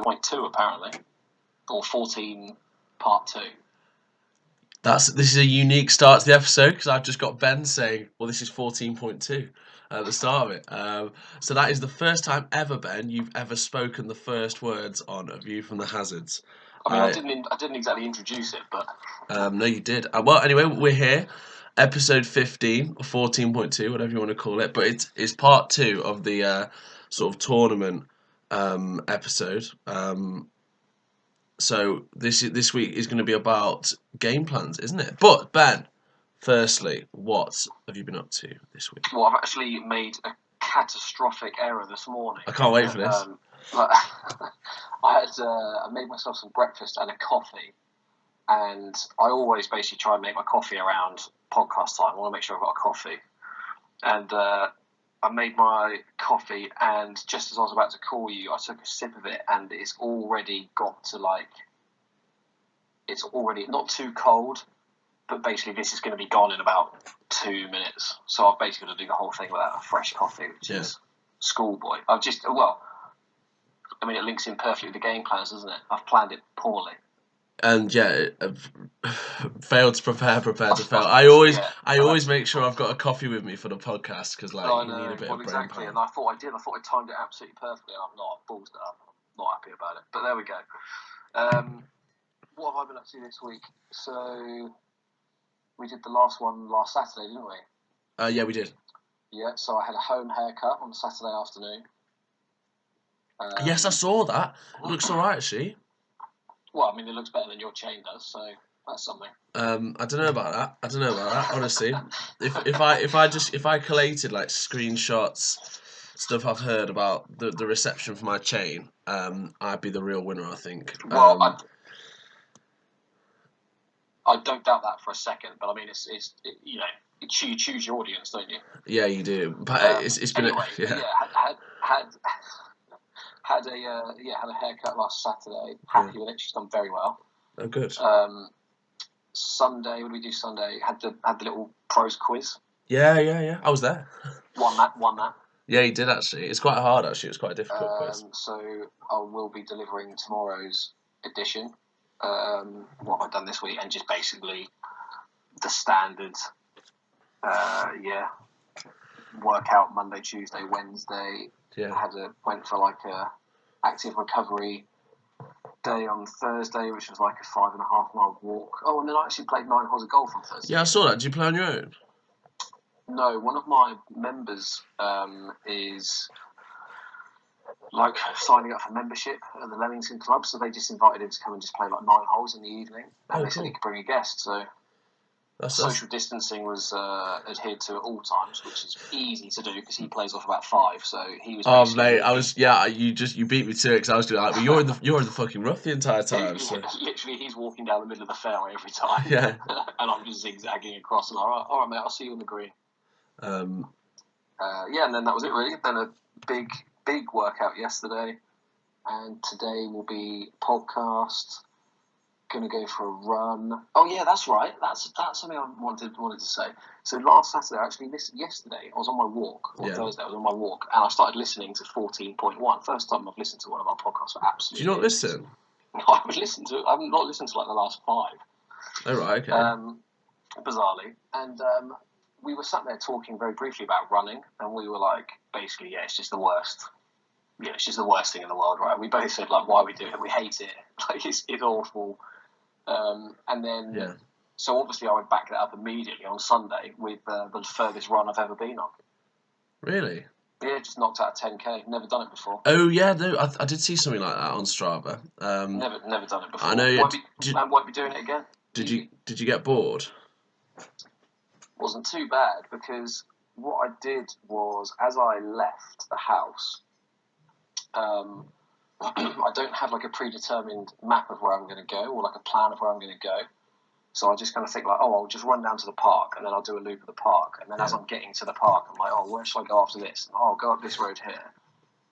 14.2 apparently, or 14 part 2. This is a unique start to the episode because I've just got Ben saying, well, this is 14.2 at the start of it. So that is the first time ever, Ben, you've ever spoken the first words on A View from the Hazards. I didn't exactly introduce it, but... No, you did. Well, anyway, we're here. Episode 15, or 14.2, whatever you want to call it. But it's part 2 of the sort of tournament episode. So this week is going to be about game plans, isn't it? But Ben, firstly, what have you been up to this week? Well, I've actually made a catastrophic error this morning. I can't wait for this. I made myself some breakfast and a coffee, and I always basically try and make my coffee around podcast time. I want to make sure I've got a coffee, and I made my coffee, and just as I was about to call you, I took a sip of it, and it's already got to it's already not too cold, but basically this is going to be gone in about 2 minutes. So I've basically got to do the whole thing without a fresh coffee, which is schoolboy. It links in perfectly with the game plans, doesn't it? I've planned it poorly. And failed to prepare to fail. I always make sure I've got a coffee with me for the podcast because you need a bit of brain power. And I thought I timed it absolutely perfectly. And I'm not. I've ballsed it up. I'm not happy about it. But there we go. What have I been up to this week? So we did the last one last Saturday, didn't we? Yeah, we did. Yeah. So I had a home haircut on Saturday afternoon. Yes, I saw that. It looks alright, actually. Well, it looks better than your chain does, so that's something. I don't know about that. Honestly, if I collated like screenshots, stuff I've heard about the reception for my chain, I'd be the real winner, I think. Well, I don't doubt that for a second, but you choose your audience, don't you? Yeah, you do. But it's been anyway. Had a haircut last Saturday. Happy with it. She's done very well. Oh, good. Sunday, what did we do Sunday? Had the little pros quiz. Yeah. I was there. Won that. Yeah, you did actually. It's quite hard actually. It's quite a difficult quiz. So I will be delivering tomorrow's edition. What have I done this week? And just basically the standard. Workout Monday, Tuesday, Wednesday. Yeah. Went for like a active recovery day on Thursday, which was like a 5.5 mile walk. Oh, and then I actually played 9 holes of golf on Thursday. Yeah, I saw that. Did you play on your own? No, one of my members is like signing up for membership at the Leamington Club, so they just invited him to come and just play like 9 holes in the evening, and they said he could bring a guest. So social distancing was adhered to at all times, which is easy to do because he plays off about 5. So he was. Oh mate, you beat me to it because I was doing like, well, you're in the fucking rough the entire time. Literally, he's walking down the middle of the fairway every time. Yeah. And I'm just zigzagging across, and all right, mate, I'll see you on the green. And then that was it really. Then a big workout yesterday, and today will be podcast. Going to go for a run. Oh yeah, that's right. That's something I wanted to say. So last Saturday, yesterday, I was on my walk. Thursday, I was on my walk, and I started listening to 14.1. First time I've listened to one of our podcasts for absolutely. Do you not listen? No, I've not listened to like the last 5. Oh right, okay. Bizarrely, and we were sat there talking very briefly about running, and we were like, basically, it's just the worst. It's just the worst thing in the world, right? We both said like, why we do it? We hate it. Like it's awful. And then, so obviously I would back that up immediately on Sunday with the furthest run I've ever been on. Really? Yeah, just knocked out 10k. Never done it before. Oh yeah, no, I did see something like that on Strava. Never done it before. I know. Won't be doing it again. Did you get bored? Wasn't too bad because what I did was as I left the house, I don't have like a predetermined map of where I'm going to go or like a plan of where I'm going to go. So I just kind of think like, I'll just run down to the park and then I'll do a loop of the park. And then as I'm getting to the park, I'm like, where should I go after this? And, I'll go up this road here.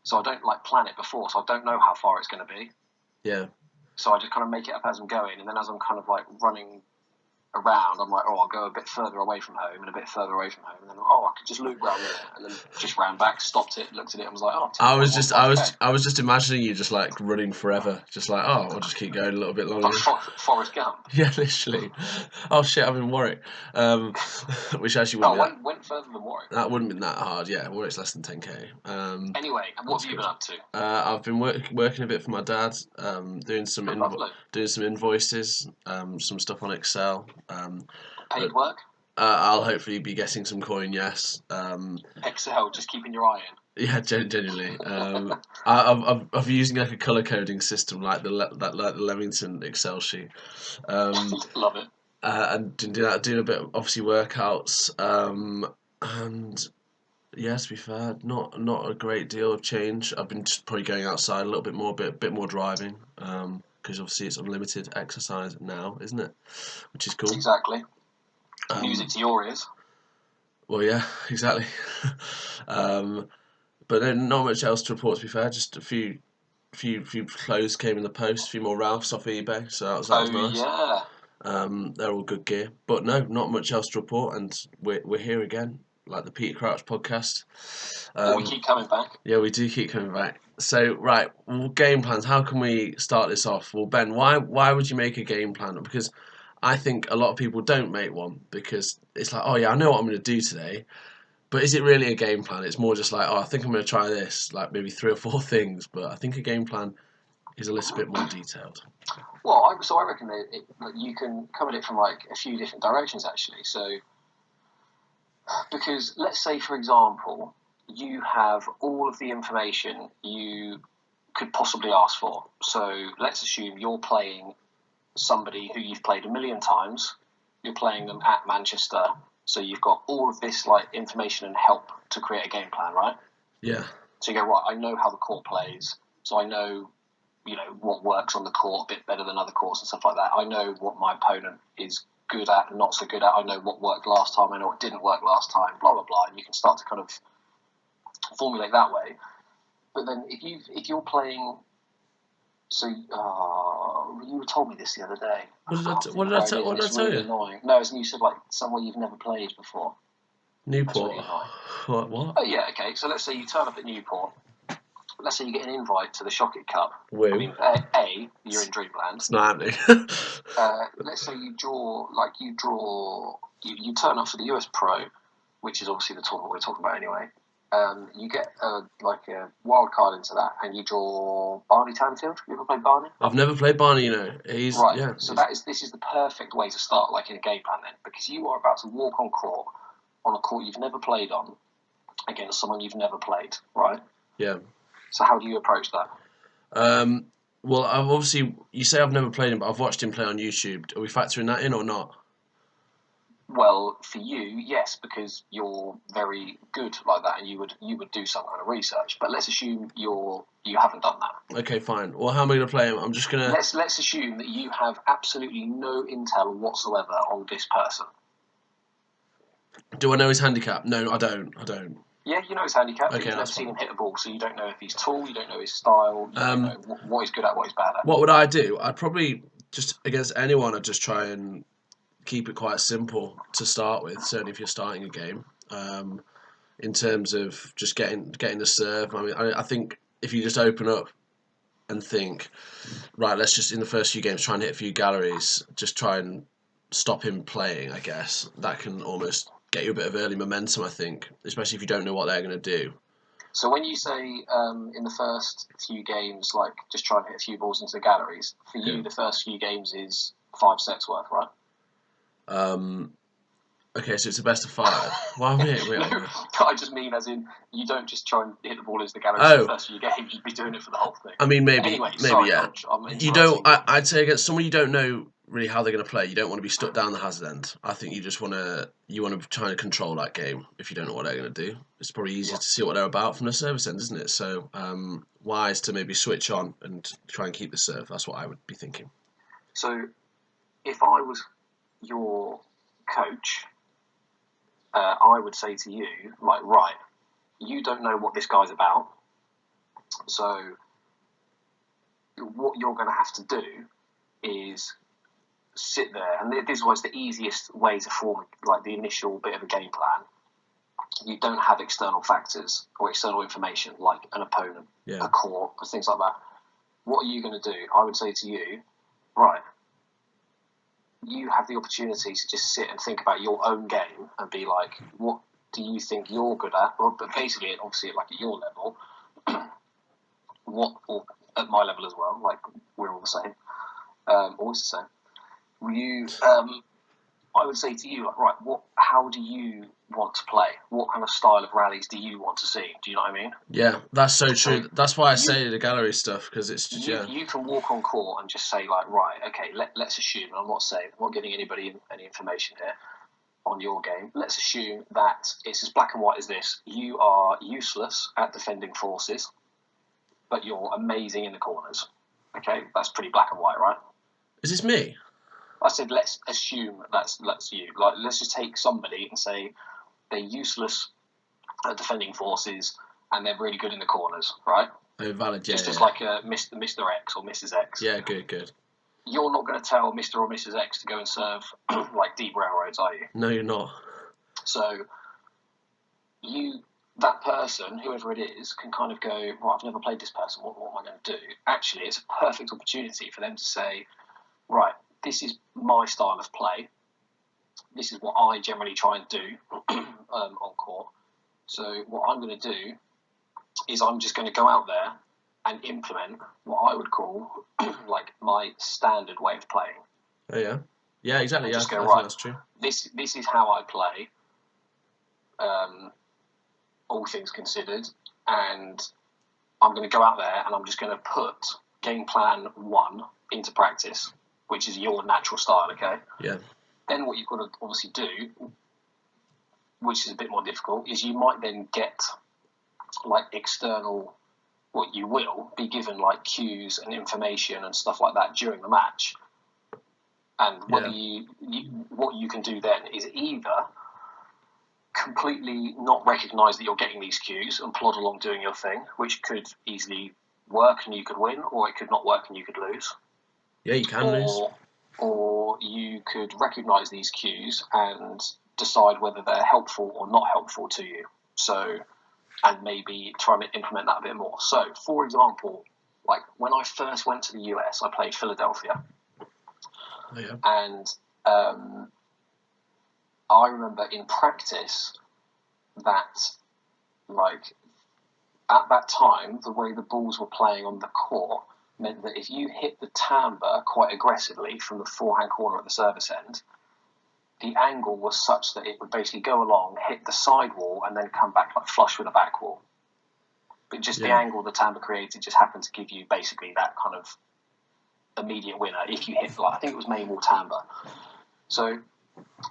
So I don't like plan it before. So I don't know how far it's going to be. Yeah. So I just kind of make it up as I'm going. And then as I'm kind of like running around, I'm like, I'll go a bit further away from home and a bit further away from home, and then I could just loop round there, and then just ran back, stopped it, looked at it, and was like, I was just, I 2.15K. was, I was just imagining you just like running forever, just like, I'll just keep going a little bit longer. Like Forrest Gump. Yeah, literally. Oh shit, I'm in Warwick. Which actually wouldn't be went further than Warwick. that wouldn't be that hard. Yeah, Warwick's less than 10k. Anyway, what have you been up to? I've been working a bit for my dad, doing some invoices, some stuff on Excel. Paid work? I'll hopefully be getting some coin. Yes. Excel, just keeping your eye in. Yeah, genuinely. I'm using like a color coding system, like the Leamington Excel sheet. Love it. And doing a bit of obviously workouts. And yeah, to be fair, not a great deal of change. I've been just probably going outside a little bit more, bit more driving. Because obviously it's unlimited exercise now, isn't it? Which is cool. Exactly. Music to your ears. Well, yeah, exactly. But then not much else to report. To be fair, just a few clothes came in the post, a few more Ralphs off eBay, so that was nice. Yeah. They're all good gear, but no, not much else to report, and we're here again, like the Peter Crouch podcast. We keep coming back. Yeah, we do keep coming back. So right, well, game plans. How can we start this off? Well, Ben, why would you make a game plan? Because I think a lot of people don't make one because it's like, oh yeah, I know what I'm going to do today. But is it really a game plan? It's more just like, I think I'm going to try this, like maybe 3 or 4 things. But I think a game plan is a little bit more detailed. Well, I reckon that you can come at it from like a few different directions actually. So, because let's say, for example, you have all of the information you could possibly ask for. So let's assume you're playing somebody who you've played a million times. You're playing them at Manchester. So you've got all of this like information and help to create a game plan, right? Yeah. So you go, right, I know how the court plays, so I know, what works on the court a bit better than other courts and stuff like that. I know what my opponent is good at and not so good at. I know what worked last time, I know what didn't work last time, blah blah blah, and you can start to kind of formulate that way. But then if you're playing, so you told me this the other day. What did I tell you? Annoying. No, it's you said like somewhere you've never played before. Newport. Really what? Oh yeah, okay. So let's say you turn up at Newport. Let's say you get an invite to the Shocket Cup. Woo. I mean, you're in Dreamland. It's not happening. Let's say you turn up for the US Pro, which is obviously the tournament we're talking about anyway. You get a wild card into that, and you draw Barney Tanfield. You ever played Barney? I've never played Barney. He's right. Yeah. So this is the perfect way to start, like in a game plan, then, because you are about to walk on a court you've never played on, against someone you've never played, right? Yeah. So how do you approach that? Well, I've obviously, you say I've never played him, but I've watched him play on YouTube. Are we factoring that in or not? Well, for you, yes, because you're very good like that, and you would do some kind of research. But let's assume you haven't done that. Okay, fine. Well, how am I going to play him? I'm just going to... Let's assume that you have absolutely no intel whatsoever on this person. Do I know his handicap? No, I don't. Yeah, you know his handicap, but Okay, you've never seen him hit a ball, so you don't know if he's tall, you don't know his style, you don't know what he's good at, what he's bad at. What would I do? I'd probably, just against anyone, I'd just try and keep it quite simple to start with, certainly if you're starting a game. In terms of just getting the serve. I mean, I think if you just open up and think, right, let's just in the first few games try and hit a few galleries, just try and stop him playing, I guess, that can almost get you a bit of early momentum, I think, especially if you don't know what they're going to do. So when you say in the first few games, like just try and hit a few balls into the galleries, for you, the first few games is 5 sets worth, right? Okay, so it's a best of 5. Why wait? No, I just mean as in you don't just try and hit the ball into the galleries in the first few games. You'd be doing it for the whole thing. I mean, maybe, sorry, yeah. You don't. I'd say against someone you don't know really how they're going to play, you don't want to be stuck down the hazard end. I think you just want to try and control that game if you don't know what they're going to do. It's probably easier to see what they're about from the service end, isn't it? So wise to maybe switch on and try and keep the serve. That's what I would be thinking. So if I was your coach, I would say to you, like, right, you don't know what this guy's about, so what you're going to have to do is sit there, and this was the easiest way to form like the initial bit of a game plan. You don't have external factors or external information like an opponent, a court, or things like that. What are you going to do? I would say to you, right, you have the opportunity to just sit and think about your own game and be like, what do you think you're good at? Well, but basically, obviously, like at your level, or at my level as well, like we're all the same, always the same. I would say to you, like, right, how do you want to play? What kind of style of rallies do you want to see? Do you know what I mean? Yeah, that's so true. That's why I say the gallery stuff, because it's just, you can walk on court and just say like, right, okay, let's assume, and I'm not giving anybody any information here on your game. Let's assume that it's as black and white as this. You are useless at defending forces, but you're amazing in the corners. Okay, that's pretty black and white, right? Is this me? I said, let's assume that's you. Like, let's just take somebody and say they're useless at defending forces and they're really good in the corners, right? Oh, valid, yeah. Just as like a Mr. X or Mrs. X. Yeah, good. You're not going to tell Mr. or Mrs. X to go and serve like deep railroads, are you? No, you're not. So that person, whoever it is, can kind of go, right, I've never played this person. What am I going to do? Actually, it's a perfect opportunity for them to say, right, this is my style of play. This is what I generally try and do on court. So what I'm going to do is I'm just going to go out there and implement what I would call like my standard way of playing. Oh yeah, yeah, exactly. Yeah, just go, I right, think that's true. This is how I play. All things considered, and I'm going to go out there and I'm just going to put game plan 1 into practice, which is your natural style, okay? Yeah. Then what you've got to obviously do, which is a bit more difficult, is you might then get like external, what you will be given like cues and information and stuff like that during the match. And whether what you can do then is either completely not recognise that you're getting these cues and plod along doing your thing, which could easily work and you could win, or it could not work and you could lose. Yeah, you can lose. Or you could recognise these cues and decide whether they're helpful or not helpful to you. So, and maybe try and implement that a bit more. So, for example, like when I first went to the US, I played Philadelphia. Oh, yeah. And I remember in practice that, like, at that time, the way the balls were playing on the court meant that if you hit the timbre quite aggressively from the forehand corner at the service end, the angle was such that it would basically go along, hit the side wall, and then come back like flush with the back wall. But just the angle the timbre created just happened to give you basically that kind of immediate winner if you hit, like, I think it was main wall timbre. So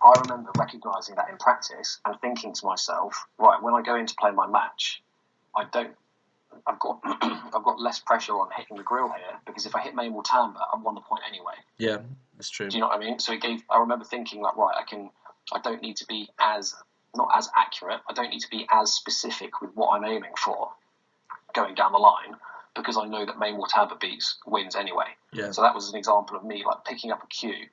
I remember recognising that in practice and thinking to myself, right, when I go in to play my match, I've got less pressure on hitting the grill here, because if I hit main wall timbre, I've won the point anyway. Yeah, that's true. Do you know what I mean? So I remember thinking like, right, I don't need to be not as accurate. I don't need to be as specific with what I'm aiming for going down the line, because I know that main wall timbre wins anyway. Yeah. So that was an example of me like picking up a cue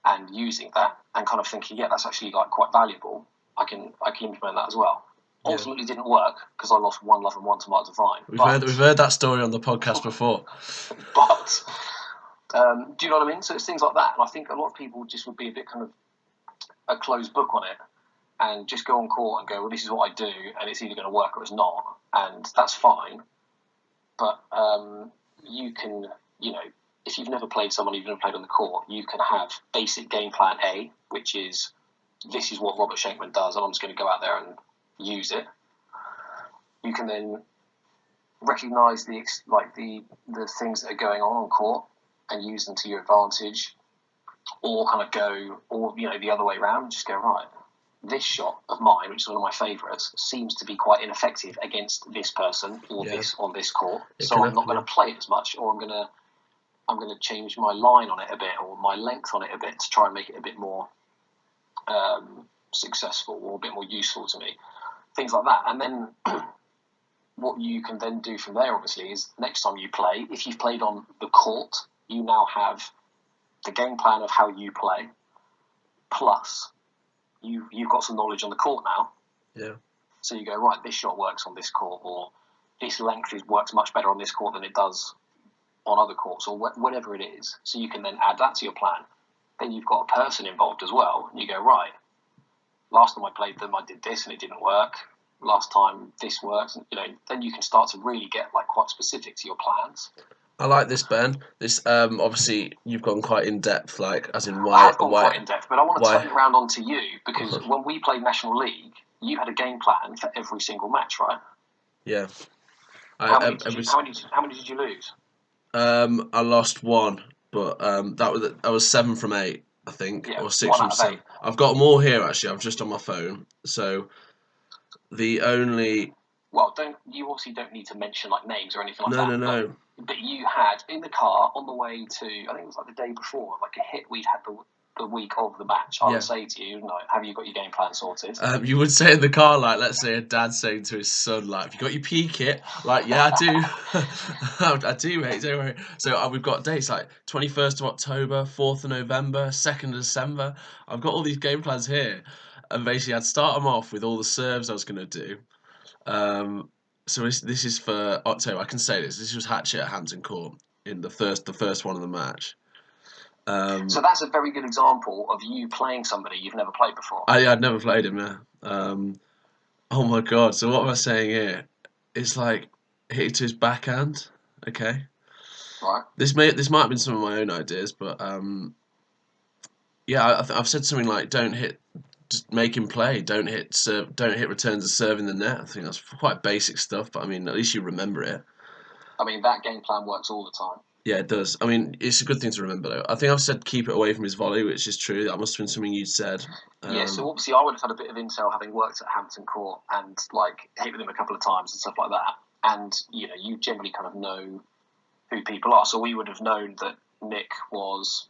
and using that and kind of thinking, yeah, that's actually like quite valuable. I can implement that as well. Yeah. Ultimately didn't work because I lost 1-1 and 1 to Mark Devine. We've heard that story on the podcast before. But do you know what I mean? So it's things like that, and I think a lot of people just would be a bit kind of a closed book on it and just go on court and go, well, this is what I do, and it's either going to work or it's not, and that's fine. But you can, if you've never played someone, you've never played on the court, you can have basic game plan A, which is, this is what Robert Schenkman does, and I'm just going to go out there and use it. You can then recognise the things that are going on court and use them to your advantage, or kind of go, or the other way around, and just go, right, this shot of mine, which is one of my favourites, seems to be quite ineffective against this person or this on this court, so I'm not going to play it as much, or I'm going to change my line on it a bit, or my length on it a bit, to try and make it a bit more successful or a bit more useful to me. Things like that. And then what you can then do from there, obviously, is next time you play, if you've played on the court, you now have the game plan of how you play, plus you've got some knowledge on the court now. Yeah. So you go, right, this shot works on this court, or this length works much better on this court than it does on other courts, or whatever it is. So you can then add that to your plan. Then you've got a person involved as well. And you go, right, last time I played them, I did this and it didn't work. Last time this works. And, then you can start to really get like quite specific to your plans. I like this, Ben. This obviously you've gone quite in depth, like as in I have gone quite in depth, but I want to why? turn it around onto you because when we played National League, you had a game plan for every single match, right? Yeah. How many did you lose? I lost one, but I was 7 from 8, I think, Yeah, or 6 1 from out of 7. 8. I've got them all here actually. I'm just on my phone, so the only. Well, you obviously don't need to mention like names or anything like that. No. But you had in the car on the way to, I think it was like the day before, like a hit we'd had the week of the match. I would say to you, no, have you got your game plan sorted? You would say in the car, like, let's say a dad saying to his son, like, have you got your P kit? Like, yeah, I do. I do, mate, don't worry. So we've got dates like 21st of October, 4th of November, 2nd of December. I've got all these game plans here. And basically, I'd start them off with all the serves I was going to do. So this is for October. I can say this. This was Hatchet at Hampton Court in the first one of the match. So that's a very good example of you playing somebody you've never played before. I'd never played him, yeah. Oh my god! So what am I saying here? It's like hit it to his backhand. Okay. Right. This might have been some of my own ideas, but yeah, I've said something like don't hit, just make him play. Don't hit returns of serve in the net. I think that's quite basic stuff, but I mean at least you remember it. I mean that game plan works all the time. Yeah, it does. I mean, it's a good thing to remember, though. I think I've said keep it away from his volley, which is true. That must have been something you'd said. Yeah, so obviously I would have had a bit of intel having worked at Hampton Court and like hit with him a couple of times and stuff like that. And you generally kind of know who people are. So we would have known that Nick was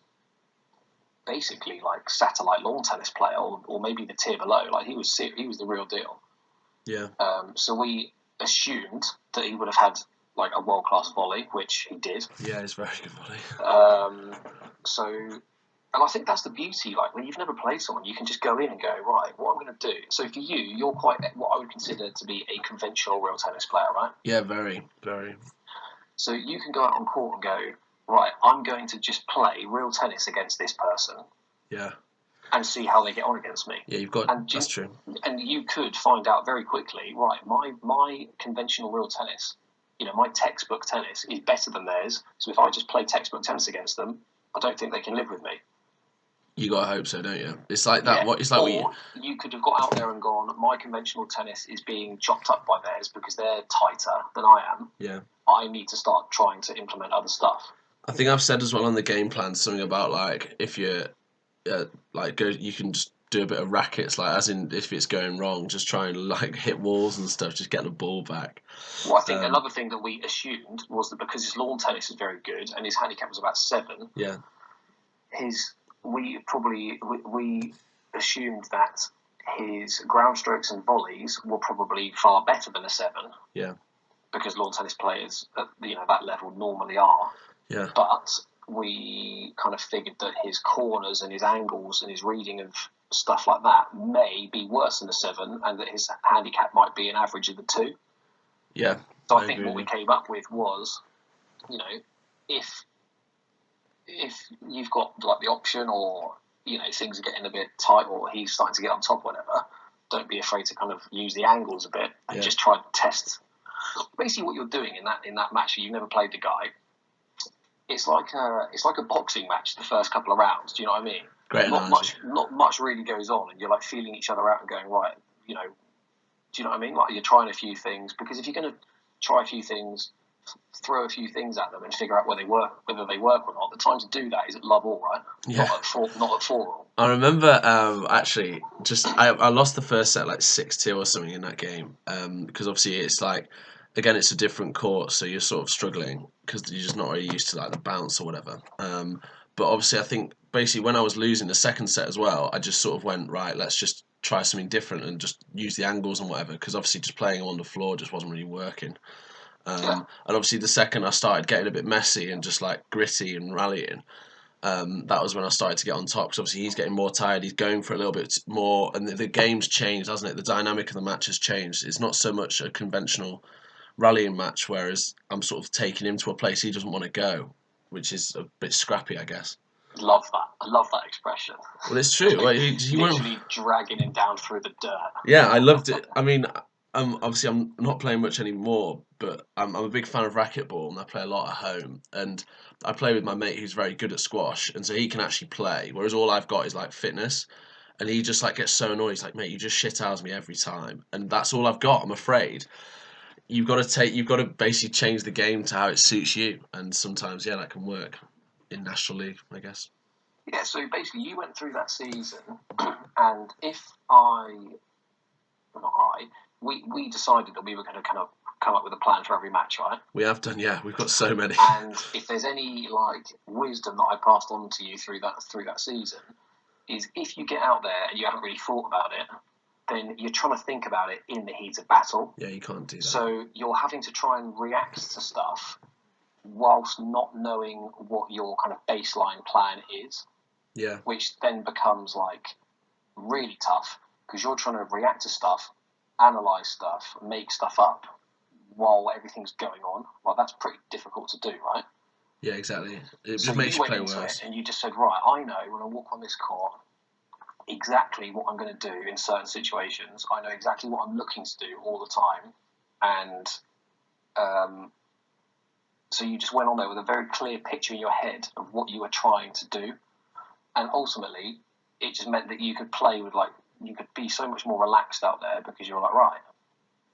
basically like satellite lawn tennis player, or maybe the tier below. Like he was the real deal. Yeah. So we assumed that he would have had like a world-class volley, which he did. Yeah, it's very good volley. And I think that's the beauty. Like when you've never played someone, you can just go in and go, right, what I'm going to do. So for you, you're quite what I would consider to be a conventional real tennis player, right? Yeah, very, very. So you can go out on court and go, right, I'm going to just play real tennis against this person. Yeah. And see how they get on against me. Yeah, that's true. And you could find out very quickly, right, my conventional real tennis, my textbook tennis is better than theirs. So if I just play textbook tennis against them, I don't think they can live with me. You gotta hope so, don't you? It's like that. Yeah. You could have got out there and gone, my conventional tennis is being chopped up by theirs because they're tighter than I am. Yeah. I need to start trying to implement other stuff. I think I've said as well on the game plan something about like if you you can just do a bit of rackets, like as in if it's going wrong, just try and like hit walls and stuff, just get the ball back. Well, I think another thing that we assumed was that because his lawn tennis is very good and his handicap was about 7. Yeah. We assumed that his ground strokes and volleys were probably far better than a 7. Yeah. Because lawn tennis players at that level normally are. Yeah. But we kind of figured that his corners and his angles and his reading of stuff like that may be worse than a 7, and that his handicap might be an average of the 2. Yeah. So I think what we came up with was, if you've got like the option, or things are getting a bit tight, or he's starting to get on top, or whatever, don't be afraid to kind of use the angles a bit and just try to test. Basically, what you're doing in that match, you've never played the guy. It's like a boxing match. The first couple of rounds, do you know what I mean? Great analogy. Not much really goes on, and you're like feeling each other out and going, right, do you know what I mean? Like you're trying a few things, because if you're going to try a few things, throw a few things at them and figure out whether they work or not. The time to do that is at love all, right? Yeah. Not at 4 all. I remember actually I lost the first set like 6-2 or something in that game, because obviously it's like, again, it's a different court, so you're sort of struggling because you're just not really used to like the bounce or whatever. But obviously I think basically when I was losing the second set as well, I just sort of went, right, let's just try something different and just use the angles and whatever, because obviously just playing on the floor just wasn't really working. And obviously the second I started getting a bit messy and just like gritty and rallying, that was when I started to get on top, because obviously he's getting more tired, he's going for a little bit more, and the game's changed, hasn't it? The dynamic of the match has changed. It's not so much a conventional rallying match, whereas I'm sort of taking him to a place he doesn't want to go, which is a bit scrappy, I guess. Love that. I love that expression. Well, it's true. Like, he Literally won't. dragging him down through the dirt. Yeah, I loved it. I mean, obviously I'm not playing much anymore, but I'm a big fan of racquetball, and I play a lot at home. And I play with my mate who's very good at squash, and so he can actually play. Whereas all I've got is like fitness, and he just like gets so annoyed. He's like, "Mate, you just shit hours me every time," and that's all I've got. I'm afraid you've got to basically change the game to how it suits you, and sometimes yeah, that can work in National League, I guess. Yeah, so basically you went through that season, and if I, not I, we decided that we were going to kind of come up with a plan for every match, right? We have done, yeah. We've got so many. And if there's any like wisdom that I passed on to you through that season, is if you get out there and you haven't really thought about it, then you're trying to think about it in the heat of battle. Yeah, you can't do that. So you're having to try and react to stuff whilst not knowing what your kind of baseline plan is. Yeah. Which then becomes like really tough because you're trying to react to stuff, analyze stuff, make stuff up while everything's going on. Well, that's pretty difficult to do, right? Yeah, exactly. It So just makes you play into worse. it and you just said, right, I know when I walk on this court exactly what I'm going to do in certain situations. I know exactly what I'm looking to do all the time, and so you just went on there with a very clear picture in your head of what you were trying to do. And ultimately, it just meant that you could play with you could be so much more relaxed out there because you're like, right,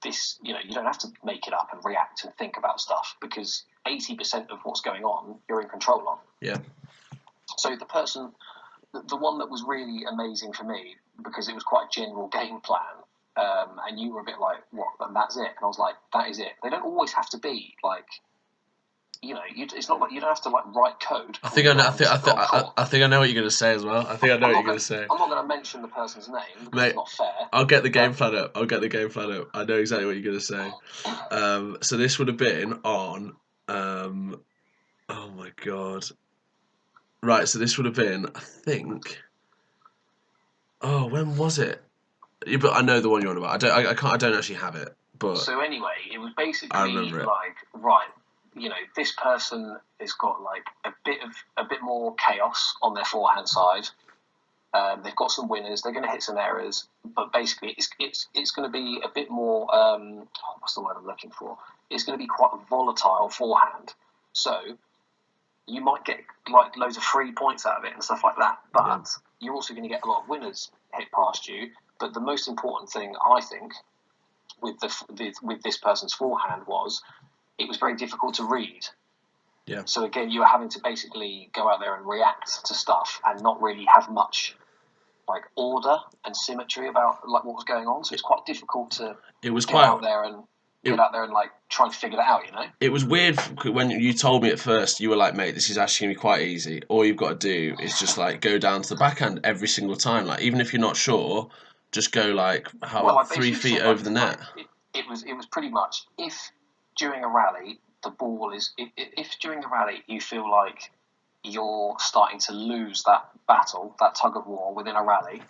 this, you don't have to make it up and react and think about stuff because 80% of what's going on, you're in control of. Yeah. So the one that was really amazing for me, because it was quite a general game plan, and you were a bit like, what, and that's it? And I was like, that is it. They don't always have to be like, it's not like you don't have to write code. I think I know. I think I know what you're going to say as well. I think I know what you're going to say. I'm not going to mention the person's name because Mate, it's not fair. I'll get the game plan up. I know exactly what you're going to say. So this would have been on. Oh my god. Right. So this would have been. I think. Oh, when was it? Yeah, but I know the one you're on about. I can't. I don't actually have it. But so anyway, it was basically I remember it. like, right, this person has got like a bit more chaos on their forehand side. They've got some winners. They're going to hit some errors, but basically, it's going to be a bit more. What's the word I'm looking for? It's going to be quite a volatile forehand. So you might get like loads of free points out of it and stuff like that. But you're also going to get a lot of winners hit past you. But the most important thing, I think, with this person's forehand was it was very difficult to read. Yeah. So again, you were having to basically go out there and react to stuff and not really have much like order and symmetry about like what was going on. So it's quite difficult to get out there and like try and figure that out. It was weird when you told me at first. You were like, "Mate, this is actually gonna be quite easy. All you've got to do is just like go down to the backhand every single time. Like even if you're not sure, just go like 3 feet over the net." It was pretty much if during a rally the ball is if during the rally you feel like you're starting to lose that battle, that tug of war within a rally,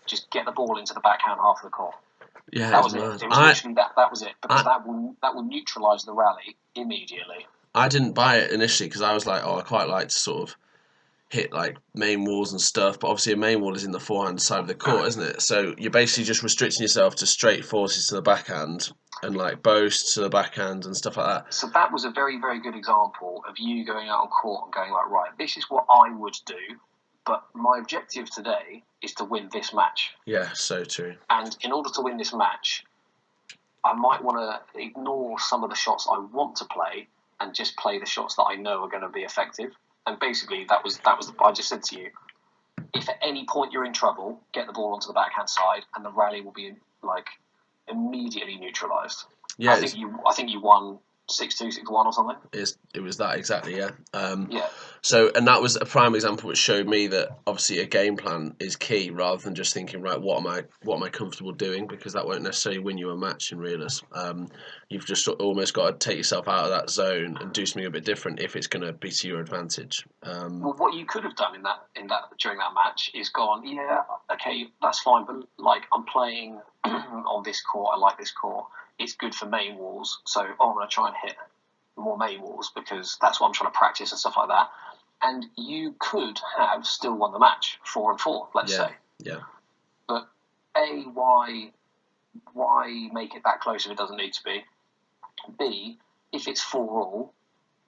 just get the ball into the backhand half of the court. Yeah, that was it. It was literally that was it because that will neutralise the rally immediately. I didn't buy it initially because I was like, oh, I quite like to sort of hit like main walls and stuff, but obviously a main wall is in the forehand side of the court, isn't it? So you're basically just restricting yourself to straight forces to the backhand and like boasts to the backhand and stuff like that. So that was a very, very good example of you going out on court and going like, right, this is what I would do, but my objective today is to win this match. Yeah, so true. And in order to win this match, I might want to ignore some of the shots I want to play and just play the shots that I know are going to be effective. And basically, that was I just said to you, if at any point you're in trouble, get the ball onto the backhand side, and the rally will be like immediately neutralised. Yeah, I think you won 6-2, 6-1 or something. It was that exactly, yeah. Yeah. So, and that was a prime example which showed me that obviously a game plan is key rather than just thinking, right, what am I comfortable doing, because that won't necessarily win you a match in realist. You've just almost got to take yourself out of that zone and do something a bit different if it's going to be to your advantage. Well, what you could have done in that during that match is gone, yeah, okay, that's fine, but like I'm playing on this court, I like this court. It's good for main walls, so I'm going to try and hit more main walls because that's what I'm trying to practice and stuff like that. And you could have still won the match 4-4, let's say. Yeah. But A, why make it that close if it doesn't need to be? B, if it's 4-4,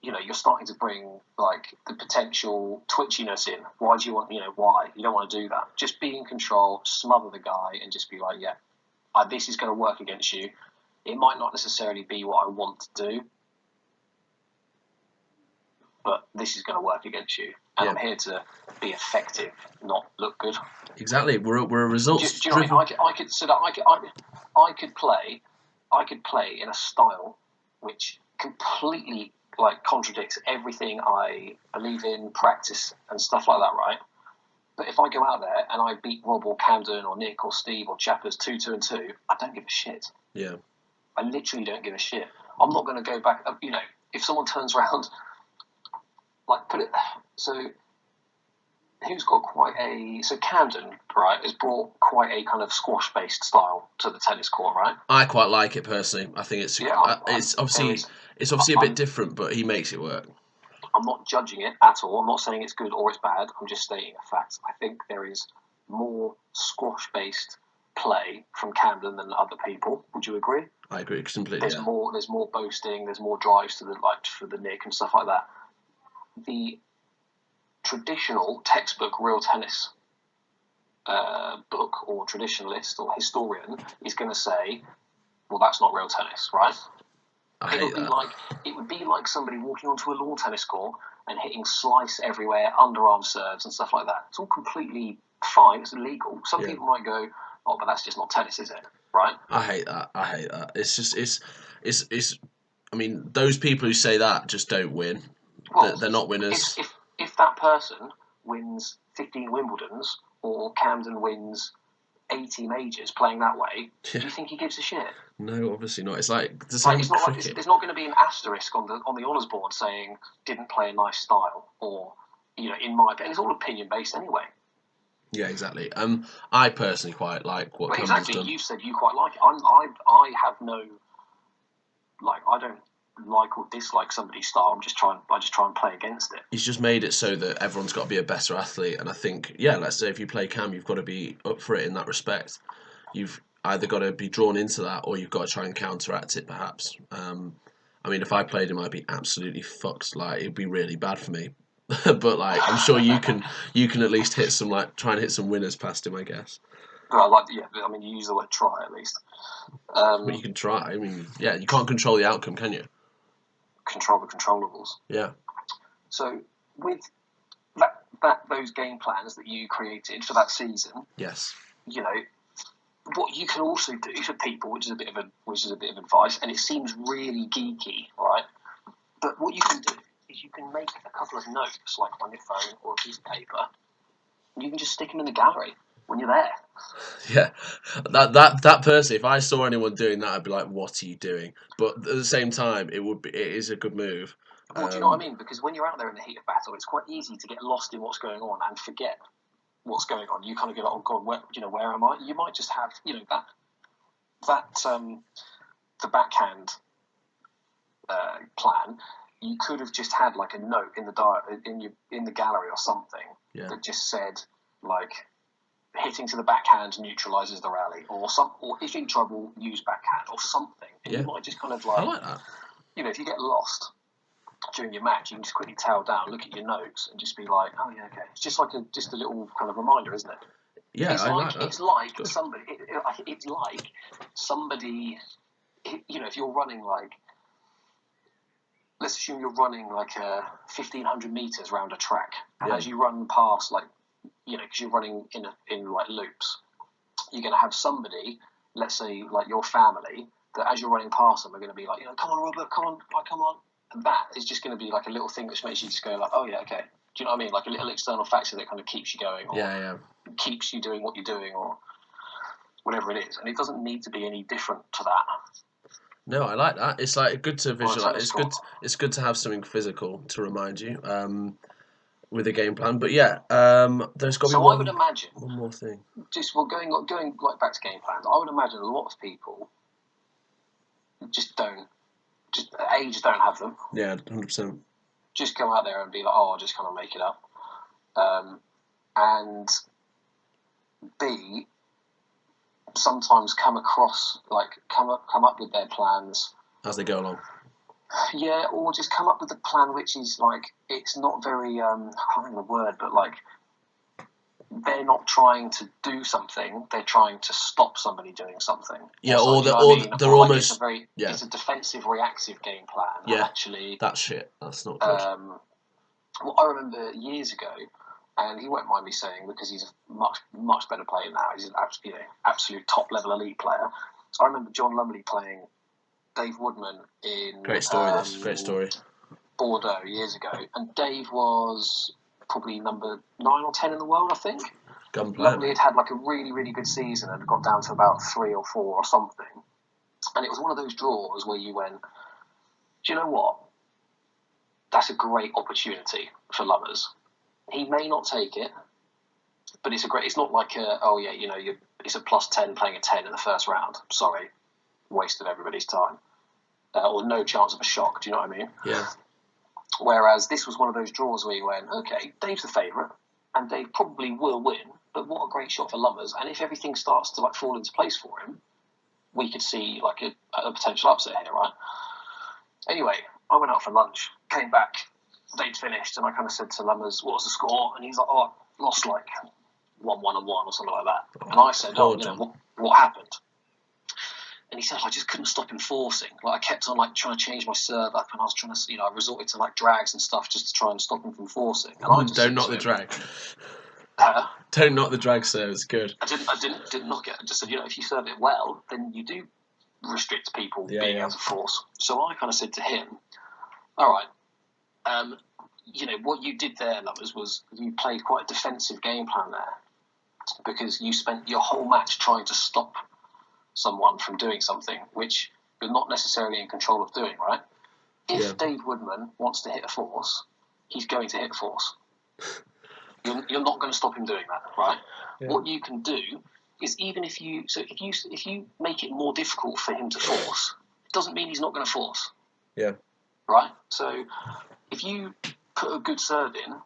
you're starting to bring like the potential twitchiness in. Why do you want? Why you don't want to do that? Just be in control, smother the guy, and just be like, yeah, this is going to work against you. It might not necessarily be what I want to do, but this is going to work against you, and I'm here to be effective, not look good. Exactly, we're a results. Do you know what I mean? I could play in a style which completely like contradicts everything I believe in, practice, and stuff like that, right? But if I go out there and I beat Rob or Camden or Nick or Steve or Chappers 2-2-2, I don't give a shit. Yeah. I literally don't give a shit. I'm not going to go back. If someone turns around, like put it. So who's got so Camden, right, has brought quite a kind of squash-based style to the tennis court, right? I quite like it personally. I think it's obviously a bit different, but he makes it work. I'm not judging it at all. I'm not saying it's good or it's bad. I'm just stating a fact. I think there is more squash-based play from Camden than other people. Would you agree? I agree completely. There's more boasting. There's more drives to for the nick and stuff like that. The traditional textbook real tennis book or traditionalist or historian is going to say, well, that's not real tennis, right? It would be like somebody walking onto a lawn tennis court and hitting slice everywhere, underarm serves and stuff like that. It's all completely fine. It's illegal. Some people might go, oh, but that's just not tennis, is it? Right? I hate that. It's just it's. I mean, those people who say that just don't win. Well, they're not winners. If that person wins 15 Wimbledons or Camden wins 80 majors playing that way, do you think he gives a shit? No, obviously not. It's like the same cricket. There's not going to be an asterisk on the honours board saying didn't play a nice style, or in my opinion, it's all opinion based anyway. Yeah, exactly. I personally quite like what Camden's done. You said you quite like it. I have no I don't like or dislike somebody's style. I just try and play against it. He's just made it so that everyone's got to be a better athlete, and I think, let's say if you play Cam, you've got to be up for it in that respect. You've either got to be drawn into that, or you've got to try and counteract it, perhaps. I mean, if I played him, I'd be absolutely fucked. Like, it'd be really bad for me. But I'm sure you can at least try and hit some winners past him, I guess. Well, you use the word try at least. But you can try. I mean, you can't control the outcome, can you? Control the controllables. Yeah. So with those game plans that you created for that season, yes, what you can also do for people, which is a bit of advice, and it seems really geeky, right? But what you can do is you can make a couple of notes, like on your phone or a piece of paper, and you can just stick them in the gallery when you're there. Yeah, that person, if I saw anyone doing that, I'd be like, "What are you doing?" But at the same time, it is a good move. Well, do you know what I mean? Because when you're out there in the heat of battle, it's quite easy to get lost in what's going on and forget what's going on. You kind of go, "Oh God, where am I?" You might just have, the backhand plan. You could have just had like a note in the gallery or something that just said like, hitting to the backhand neutralises the rally, or if in trouble, use backhand or something. And you might just kind of I like that. If you get lost during your match, you can just quickly tail down, look at your notes, and just be like, oh yeah, okay. It's just like a little kind of reminder, isn't it? Yeah, it's like somebody. It's like somebody. If you're running let's assume you're running 1,500 meters around a track, and as you run past because you're running in loops, you're going to have somebody, let's say like your family, that as you're running past them are going to be like, come on, Robert, come on, like, come on. And that is just going to be like a little thing which makes you just go like, oh yeah, okay. Do you know what I mean? Like a little external factor that kind of keeps you going, or keeps you doing what you're doing, or whatever it is. And it doesn't need to be any different to that. No, I like that. It's like good to visualize. It's good to have something physical to remind you with a game plan. But yeah, there's got to be I would imagine one more thing. Just going like back to game plans. I would imagine a lot of people just don't have them. Yeah, 100%. Just go out there and be like, oh, I'll just kind of make it up, and B, sometimes come up with their plans as they go along. Yeah, or just come up with a plan which is like, it's not very I can't remember the word, but like they're not trying to do something, they're trying to stop somebody doing something. Yeah, or they're like almost it's a defensive reactive game plan. Yeah, actually that's shit. That's not good. Well, I remember years ago, and he won't mind me saying because he's a much better player now. He's an absolute top level elite player. So I remember John Lumley playing Dave Woodman in Great story. Bordeaux years ago, and Dave was probably number 9 or 10 in the world, I think. Lumley had like a really, really good season and got down to about 3 or 4 or something. And it was one of those draws where you went, do you know what? That's a great opportunity for Lummers. He may not take it, but it's not like it's a plus 10 playing a 10 in the first round. Sorry, waste of everybody's time. Or no chance of a shock, do you know what I mean? Yeah. Whereas this was one of those draws where you went, okay, Dave's the favourite, and Dave probably will win, but what a great shot for Lummers. And if everything starts to like fall into place for him, we could see like a potential upset here, right? Anyway, I went out for lunch, came back, they'd finished, and I kind of said to Lummers, what was the score? And he's like, oh, I lost like 1-1 and 1 or something like that. And I said, what happened? And he said, I just couldn't stop him forcing. Like, I kept on like trying to change my serve up, and I was trying to, I resorted to like drags and stuff just to try and stop him from forcing. And I just don't knock the drag. Don't knock the drag serve. It's good. I didn't knock it. I just said, if you serve it well, then you do restrict people being able to force. So I kind of said to him, all right, what you did there, Lovers, was you played quite a defensive game plan there, because you spent your whole match trying to stop someone from doing something which you're not necessarily in control of doing, right? If Dave Woodman wants to hit a force, he's going to hit a force. You're not going to stop him doing that, right? Yeah. What you can do is if you make it more difficult for him to force, it doesn't mean he's not going to force. Yeah. Right? So if you put a good serve in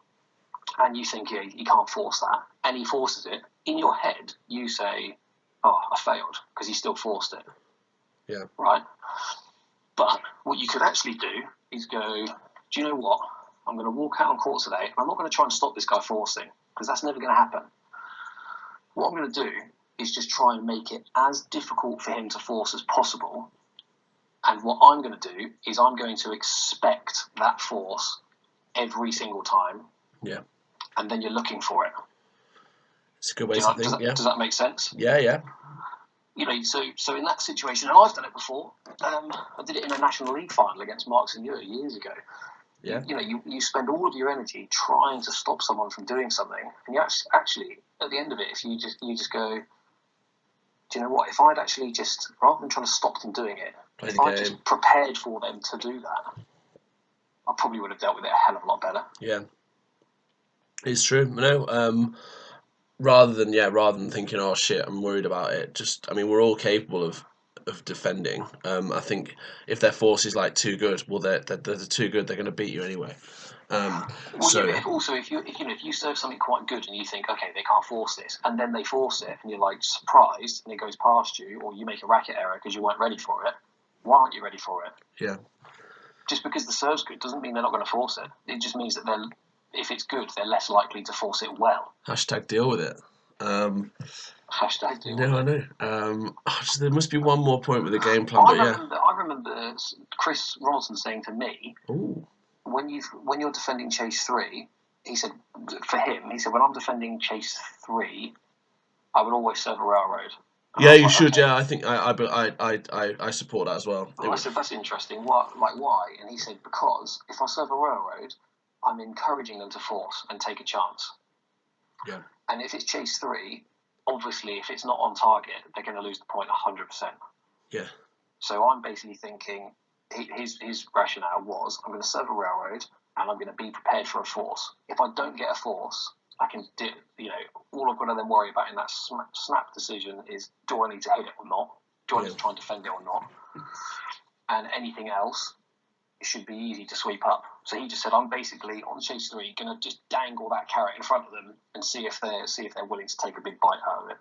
and you think, he can't force that, and he forces it, in your head you say, oh, I failed, because he still forced it. Yeah. Right? But what you could actually do is go, do you know what? I'm going to walk out on court today, and I'm not going to try and stop this guy forcing, because that's never going to happen. What I'm going to do is just try and make it as difficult for him to force as possible. And what I'm going to do is I'm going to expect that force every single time. Yeah. And then you're looking for it. It's a good way to think, Does that make sense? Yeah. So in that situation, and I've done it before, I did it in a National League final against Marks and Ewer years ago. Yeah. You spend all of your energy trying to stop someone from doing something, and you actually at the end of it, if you just go, do you know what? If I'd actually just, rather than trying to stop them doing it, if I just prepared for them to do that, I probably would have dealt with it a hell of a lot better. Yeah, it's true. Rather than thinking, oh shit, I'm worried about it. We're all capable of defending. I think if their force is like too good, well, they're too good. They're going to beat you anyway. If you serve something quite good and you think, okay, they can't force this, and then they force it, and you're like surprised, and it goes past you, or you make a racket error because you weren't ready for it. Why aren't you ready for it? Yeah. Just because the serve's good doesn't mean they're not going to force it. It just means that if it's good, they're less likely to force it well. # deal with it. # deal with it. I know. There must be one more point with the game plan, I remember Chris Ronson saying to me, ooh, when you're defending chase 3, he said, when I'm defending chase 3, I would always serve a railroad. And I Yeah, was you like, should. okay. Yeah, I think I support that as well. And I said, that's interesting. What, like, why? And he said, because if I serve a railroad, I'm encouraging them to force and take a chance. Yeah. And if it's chase 3, obviously, if it's not on target, they're going to lose the point 100%. Yeah. So I'm basically thinking his rationale was, I'm going to serve a railroad and I'm going to be prepared for a force. If I don't get a force, I can do, all I've got to then worry about in that snap decision is, do I need to hit it or not? Do I need to try and defend it or not? And anything else, it should be easy to sweep up. So he just said, I'm basically on chase 3 going to just dangle that carrot in front of them and see if they're willing to take a big bite out of it.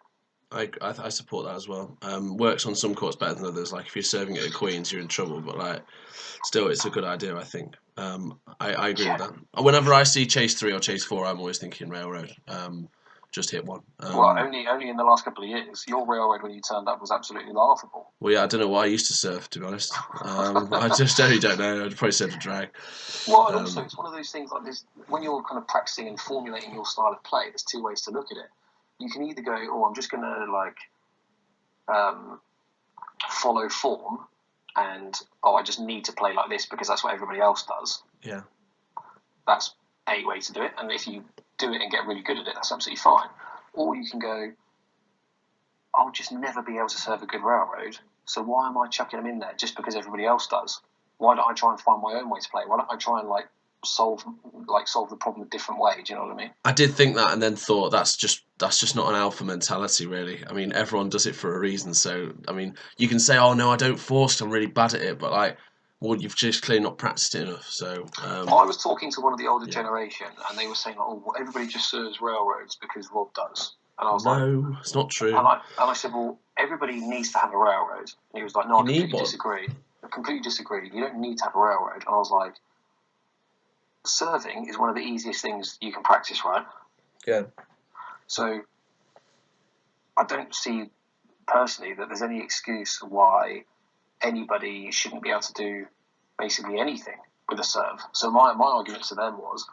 I support that as well. Works on some courts better than others. Like if you're serving it at Queens, you're in trouble. But like, still, it's a good idea. I think. I agree with that. Whenever I see chase 3 or chase 4, I'm always thinking railroad. Just hit one. Well, only in the last couple of years. Your railroad when you turned up was absolutely laughable. Well, yeah, I don't know why I used to surf. To be honest, I just really don't know. I'd probably serve a drag. Well, and also it's one of those things like this. When you're kind of practicing and formulating your style of play, there's two ways to look at it. You can either go, oh, I'm just going to follow form, and I just need to play like this because that's what everybody else does. Yeah. That's a way to do it, and if you do it and get really good at it, that's absolutely fine. Or you can go, I'll just never be able to serve a good railroad, so why am I chucking them in there just because everybody else does? Why don't I try and find my own way to play? Why don't I try and solve the problem a different way? Do you know what I mean? I did think that, and then thought that's just not an alpha mentality, really. I mean, everyone does it for a reason. So, I mean, you can say, "Oh no, I don't force. I'm really bad at it," but like, well, you've just clearly not practiced it enough. So, I was talking to one of the older generation, and they were saying, "Oh, well, everybody just serves railroads because Rob does." And I was like, no, it's not true. and I said, "Well, everybody needs to have a railroad." And he was like, "No, You I need completely one. disagree. I completely disagree. You don't need to have a railroad." And I was like, serving is one of the easiest things you can practice, right? Yeah. So I don't see personally that there's any excuse why anybody shouldn't be able to do basically anything with a serve. So my argument to them was,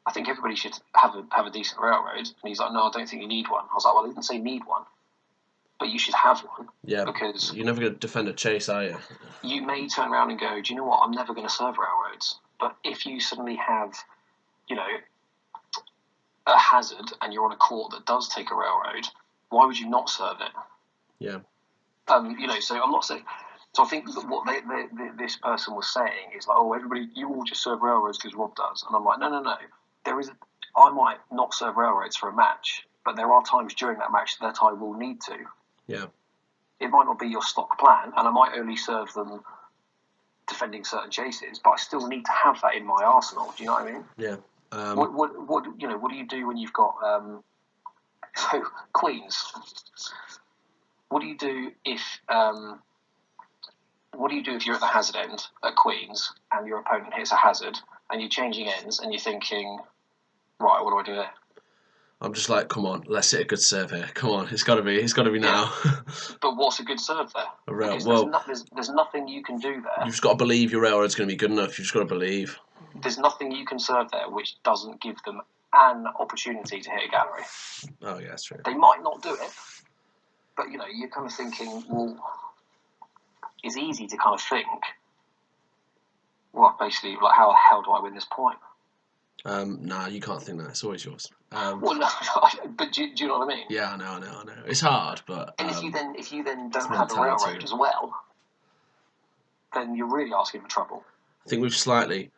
I think everybody should have a decent railroad. And he's like, no, I don't think you need one. I was like, well, I didn't say need one, but you should have one. Yeah. Because you're never going to defend a chase, are you? You may turn around and go, do you know what? I'm never going to serve railroads. But if you suddenly have, a hazard and you're on a court that does take a railroad, why would you not serve it? Yeah. So I'm not saying. So I think that what this person was saying is like, oh, everybody, you all just serve railroads because Rob does, and I'm like, no. I might not serve railroads for a match, but there are times during that match that I will need to. Yeah. It might not be your stock plan, and I might only serve them defending certain chases, but I still need to have that in my arsenal. Do you know what I mean? Yeah. What do you do when you've got so queens? What do you do if you're at the hazard end at queens and your opponent hits a hazard and you're changing ends and you're thinking, right, what do I do there? I'm just like, come on, let's hit a good serve here. Come on, it's got to be now. But what's a good serve there? Because there's nothing you can do there. You've just got to believe your railroad's going to be good enough. You've just got to believe. There's nothing you can serve there which doesn't give them an opportunity to hit a gallery. Oh yeah, that's true. They might not do it, but you're kind of thinking, well, it's easy to kind of think, well, basically, like, how the hell do I win this point? Nah, you can't think that. It's always yours. Well, no, but do you know what I mean? Yeah, I know. It's hard, but and if you then don't have a railroad as well, then you're really asking for trouble. I think we've slightly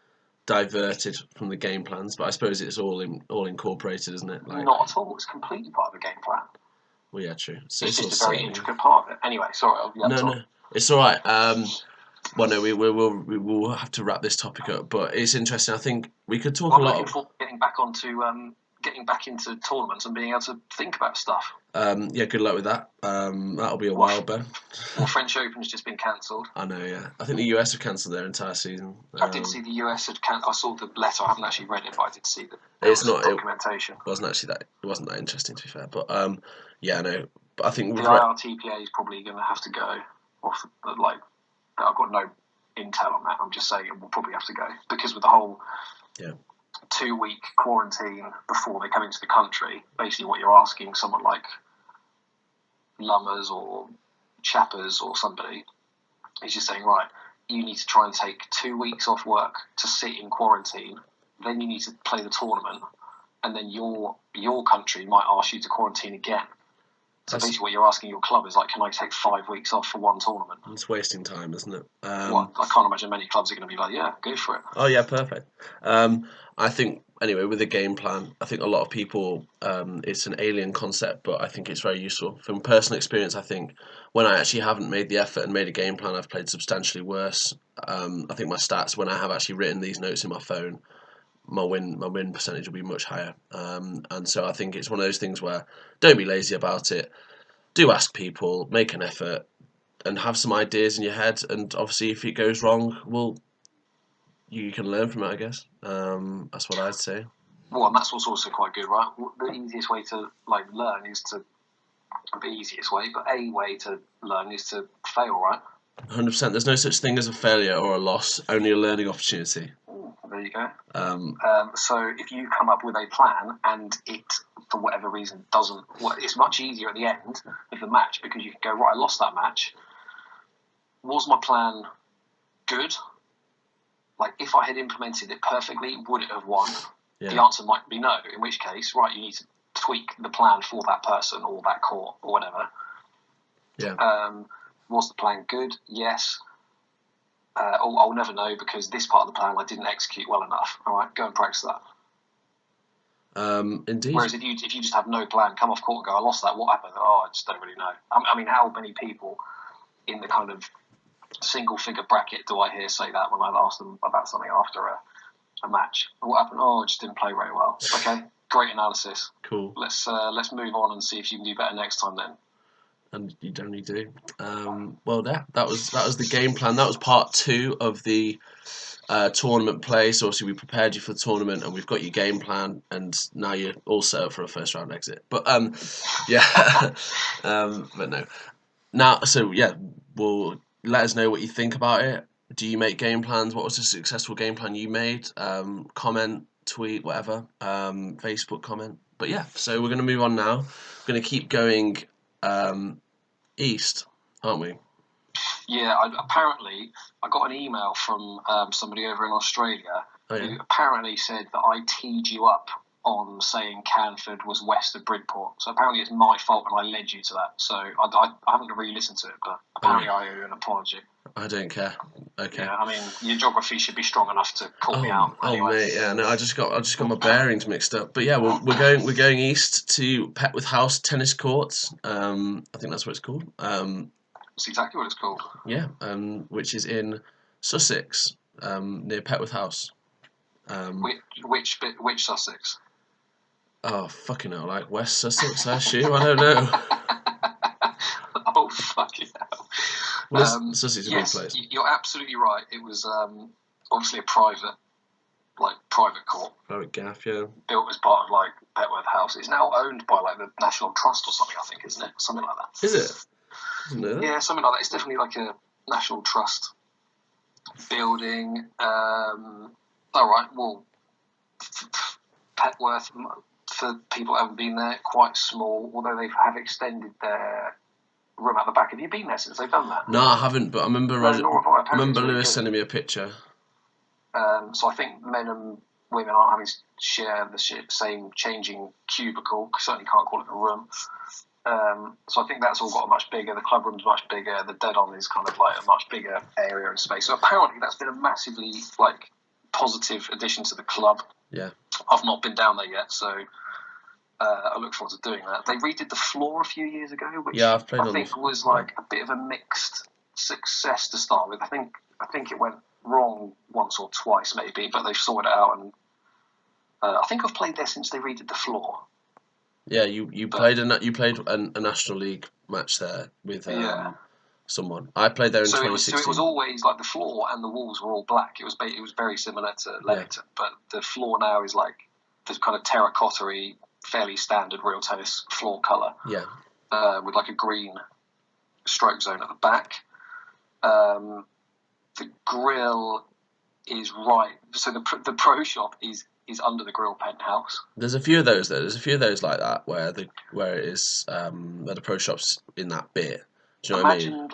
diverted from the game plans, but I suppose it's all incorporated, isn't it? Not at all. It's completely part of the game plan. Well, yeah, true. So it's just a very intricate part of it. Anyway, sorry. No, it's all right. Well, no, we will have to wrap this topic up, but it's interesting. I think we could talk a lot. I'm looking forward to getting back into tournaments and being able to think about stuff. Yeah, good luck with that. That'll be a while, Ben. Well, French Open's just been cancelled. I know, yeah. I think the US have cancelled their entire season. I did see the US had cancelled. I saw the letter. I haven't actually read it, but I did see the documentation. It wasn't that interesting, to be fair. But yeah, I know. But I think the IRTPA is probably going to have to go off. I've got no intel on that. I'm just saying it will probably have to go because with the whole 2-week quarantine before they come into the country, basically what you're asking someone like Lummers or Chappers or somebody, he's just saying, right, you need to try and take 2 weeks off work to sit in quarantine, then you need to play the tournament, and then your country might ask you to quarantine again. So basically what you're asking your club is like, can I take 5 weeks off for one tournament? It's wasting time, isn't it? Well, I can't imagine many clubs are going to be like, yeah, go for it. Oh yeah, perfect. I think anyway with the game plan, I think a lot of people, it's an alien concept, but I think it's very useful. From personal experience, I think when I actually haven't made the effort and made a game plan, I've played substantially worse. I think my stats when I have actually written these notes in my phone, my win percentage will be much higher. And so I think it's one of those things where don't be lazy about it. Do ask people, make an effort, and have some ideas in your head. And obviously, if it goes wrong, well, you can learn from it, I guess. That's what I'd say. Well, and that's what's also quite good, right? The easiest way to learn is to the easiest way, but a way to learn is to fail, right? 100%. There's no such thing as a failure or a loss, only a learning opportunity. Ooh, there you go. So if you come up with a plan and it, for whatever reason, doesn't, well, it's much easier at the end of the match because you can go, right, I lost that match. Was my plan good? Like, if I had implemented it perfectly, would it have won? Yeah. The answer might be no, in which case, right, you need to tweak the plan for that person or that court or whatever. Yeah. Was the plan good? Yes. I'll never know because this part of the plan I didn't execute well enough. All right, go and practice that. Indeed. Whereas if you just have no plan, come off court and go, I lost that, what happened? Oh, I just don't really know. I mean, how many people in the kind of single figure bracket do I hear say that when I've asked them about something after a match? What happened? Oh, I just didn't play very well. Okay, great analysis. Cool. Let's move on and see if you can do better next time then. And you generally do. Well, yeah, that was the game plan. That was part 2 of the tournament play. So obviously we prepared you for the tournament, and we've got your game plan, and now you're all set up for a first round exit. But yeah, but no. Now, so yeah, well, let us know what you think about it. Do you make game plans? What was a successful game plan you made? Comment, tweet, whatever. Facebook comment. But yeah, so we're going to move on now. We're going to keep going east, aren't we? Yeah, apparently I got an email from somebody over in Australia who apparently said that I teed you up on saying Canford was west of Bridport. So apparently it's my fault and I led you to that. So I haven't really listened to it, but apparently I owe you an apology. I don't care. Okay. Yeah, I mean, your geography should be strong enough to call me out. Anyway. Oh mate, yeah, no, I just got my bearings mixed up. But yeah, we're going east to Petworth House tennis courts. I think that's what it's called. That's exactly what it's called. Yeah, which is in Sussex, near Petworth House. Which Sussex? Oh fucking hell, like West Sussex, I assume. I don't know. Oh fucking hell! Well, Sussex is a yes, big place. You're absolutely right. It was obviously a private court. Private gaff, yeah. Built as part of Petworth House. It's now owned by the National Trust or something, I think, isn't it? Something like that. Is it? Didn't know that. Yeah, something like that. It's definitely like a National Trust building. All right, well, Petworth, for people who haven't been there, quite small, although they have extended their room at the back. Have you been there since they've done that? No, I haven't, but I remember really Lewis sending me a picture. So I think men and women aren't having to share the same changing cubicle. Certainly can't call it a room. So I think that's all got much bigger. The club room's much bigger. The dead on is kind of like a much bigger area and space. So apparently that's been a massively positive addition to the club. Yeah. I've not been down there yet, so I look forward to doing that. They redid the floor a few years ago, which I think was a bit of a mixed success to start with. I think it went wrong once or twice maybe, but they've sorted it out, and I think I've played there since they redid the floor. Yeah, you played a National League match there with someone. I played there in 2016. So it was always the floor and the walls were all black. It was very similar to Leamington, but the floor now is this kind of terracotta-y, fairly standard real tennis floor colour. Yeah. With a green stroke zone at the back. The grill is right. So the pro shop is is under the grill penthouse. There's a few of those though. There's a few of those like that where it is where the pro shop's in that bit. Do you know what I mean?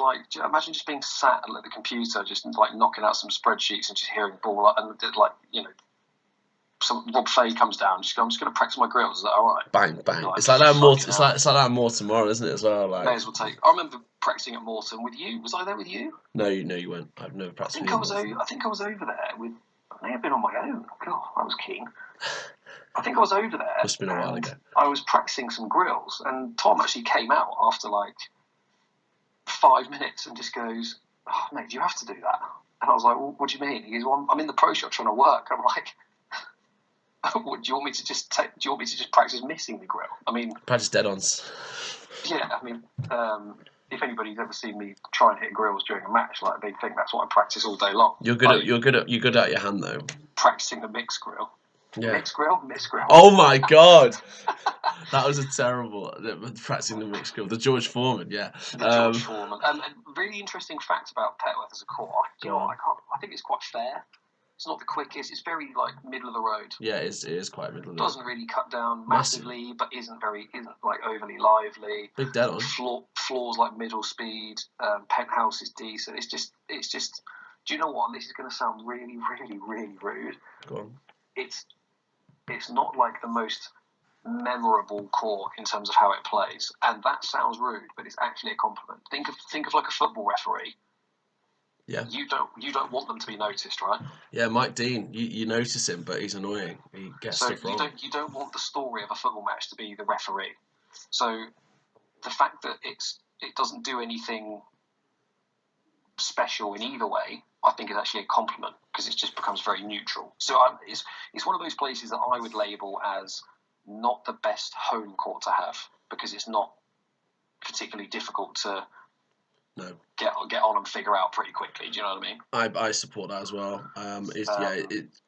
Imagine just being sat at the computer, just like knocking out some spreadsheets and just hearing ball and like some Rob Fay comes down. I'm just going to practice my grills. Is that all right? Bang bang. Like, it's like that more. fucking It's hell. like that at Morton Morrow, isn't it? As well. Like May as well take. I remember practicing at Morton with you. Was I there with you? no, you went. I've never I practiced think with I was. you. I think I was over there with. I may have been on my own. God, I was keen. I think I was over there. Must have been a while ago. I was practicing some grills, and Tom actually came out after like 5 minutes and just goes, "Oh, mate, do you have to do that?" And I was like, well, "What do you mean?" He goes, "Well, I'm in the pro shop trying to work." I'm like, "What, do you want me to just practice missing the grill?" I mean, Practice dead-ons. yeah. I mean, if anybody's ever seen me try and hit grills during a match, like they think that's what I practice all day long. You're good at your hand though. Practicing the mixed grill. Yeah. Mixed grill. Oh my god, that was a terrible practicing the mixed grill. The George Foreman, yeah. The George Foreman. And really interesting fact about Petworth as a core. Do you know what? I think it's quite fair. It's not the quickest. It's very like middle of the road. Yeah, it is quite middle of the road. Doesn't really cut down massively, but isn't like overly lively. Big dead on. Floors like middle speed. Penthouse is decent. It's just. Do you know what? This is going to sound really, really, really rude. Go on. It's not like the most memorable court in terms of how it plays, and that sounds rude, but it's actually a compliment. Think of like a football referee. Yeah. You don't want them to be noticed, right? Yeah, Mike Dean. You notice him, but he's annoying. He gets stuff wrong. You don't want the story of a football match to be the referee. So the fact that it doesn't do anything special in either way, I think is actually a compliment because it just becomes very neutral. So it's one of those places that I would label as not the best home court to have because it's not particularly difficult to get on and figure out pretty quickly. Do you know what I mean? I support that as well. I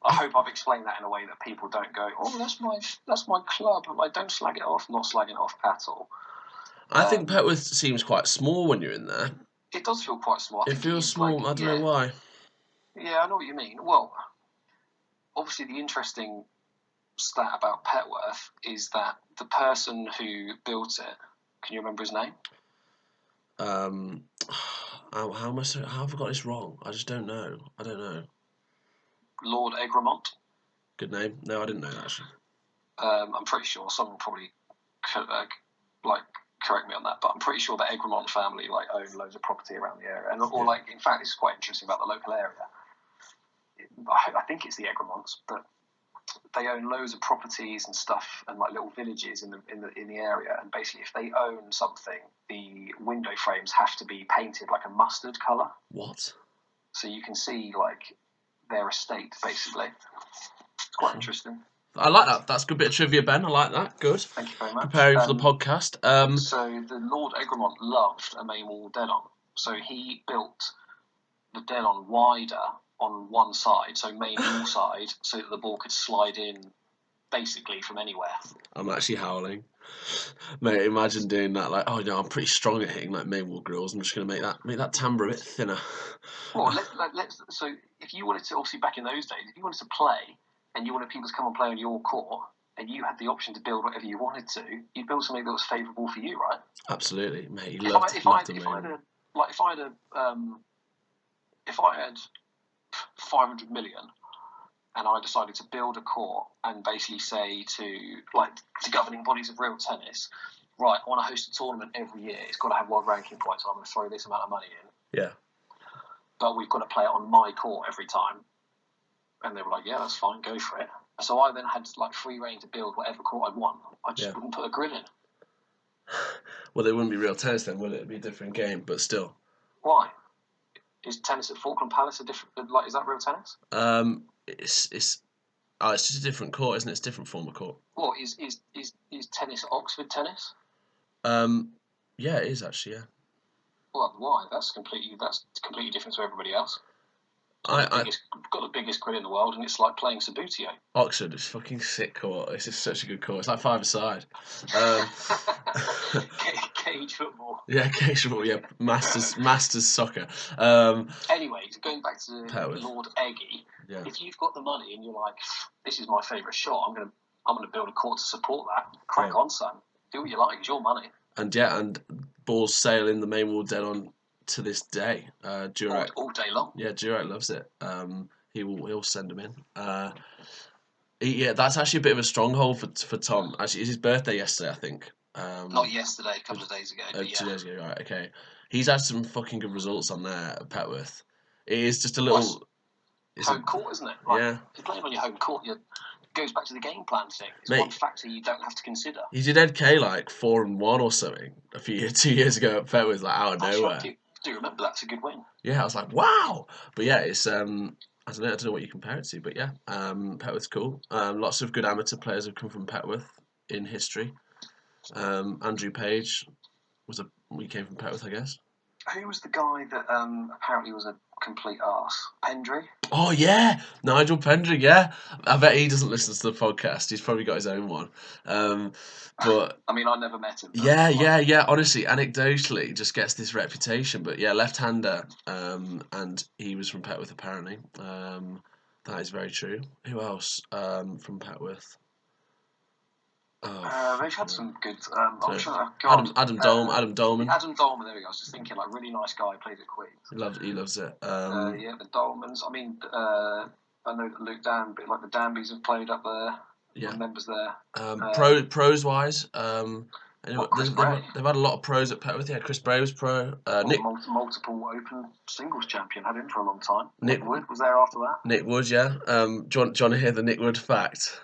hope I've explained that in a way that people don't go, "Oh, that's my club." I'm like, don't slag it off. Not slagging it off at all. I think Petworth seems quite small when you're in there. It does feel quite small. It feels small. I don't know why. Yeah, I know what you mean. Well, obviously the interesting stat about Petworth is that the person who built it, can you remember his name? How have I got this wrong? I just don't know. I don't know. Lord Egremont. Good name. No, I didn't know that actually. I'm pretty sure someone probably could correct me on that, but I'm pretty sure the Egremont family own loads of property around the area, in fact, this is quite interesting about the local area. I think it's the Egremonts, but they own loads of properties and stuff and little villages in the area. And basically, if they own something, the window frames have to be painted like a mustard colour. What? So you can see their estate basically. It's quite interesting. I like that. That's a good bit of trivia, Ben. I like that. Good. Thank you very much. Preparing for the podcast. So the Lord Egremont loved a main wall dead-on. So he built the dead-on wider on one side, so main wall side, so that the ball could slide in basically from anywhere. I'm actually howling. Mate, imagine doing that. I'm pretty strong at hitting main wall grills. I'm just going to make that timbre a bit thinner. Well, so if you wanted to, obviously back in those days, if you wanted to play and you wanted people to come and play on your court, and you had the option to build whatever you wanted to, you'd build something that was favourable for you, right? Absolutely, mate. If I had 500 million and I decided to build a court and basically say to governing bodies of real tennis, right, I want to host a tournament every year, it's got to have world ranking points, I'm going to throw this amount of money in. Yeah. But we've got to play it on my court every time. And they were like, yeah, that's fine, go for it. So I then had free reign to build whatever court I'd want. I just wouldn't put a grill in. Well, it wouldn't be real tennis then, would it? It'd be a different game, but still. Why? Is tennis at Falkland Palace a different? Is that real tennis? It's just a different court, isn't it? It's a different form of court. Well, is tennis Oxford tennis? Yeah, it is actually. Yeah. Well, why? That's completely different to everybody else. Got the biggest grill in the world, and it's like playing Sabutio. Oxford is fucking sick court. It's just such a good court. It's like 5-a-side. cage football. Yeah, cage football. Yeah, Masters soccer. Anyway, going back to Petworth. Lord Eggy, Yeah. if you've got the money and you're like, this is my favourite shot, I'm gonna build a court to support that. Crack on, son. Do what you like. It's your money. And balls sail in the main wall dead on to this day. Durack all day long. Yeah, Durack loves it. He'll send them in. Yeah, that's actually a bit of a stronghold for Tom. Actually, it's his birthday yesterday, I think. Not yesterday, a couple of days ago. But 2 days ago, right? Okay. He's had some fucking good results on there at Petworth. It is just a little. Home court, isn't it? Like, yeah. If you're playing on your home court, it goes back to the game plan thing. It's Mate, one factor you don't have to consider. He did Ed K like 4-1 or something 2 years ago at Petworth, like out of nowhere. I do remember that's a good win. Yeah, I was like, wow. But yeah, it's I don't know what you compare it to, but yeah, Petworth's cool. Lots of good amateur players have come from Petworth in history. Andrew Page he came from Petworth, I guess. Who was the guy that apparently was a complete arse? Pendry? Oh yeah, Nigel Pendry. Yeah, I bet he doesn't listen to the podcast. He's probably got his own one. But I mean, I never met him. Yeah. Honestly, anecdotally, he just gets this reputation. But yeah, left-hander, and he was from Petworth apparently. That is very true. Who else from Petworth? They've had some good. Adam Dolman. Adam Dolman. There we go. I was just thinking, like, really nice guy. Plays at Queen's. He loves it. Yeah, the Dolmans. I mean, I know that Luke Danby, like the Danbys, have played up there. Yeah, members there. Pros wise, anyway, they've had a lot of pros at Petworth. Yeah, Chris Bray was pro. Nick, multiple Open singles champion. Had him for a long time. Nick Wood was there after that. Nick Wood, yeah. Do you want to hear the Nick Wood fact?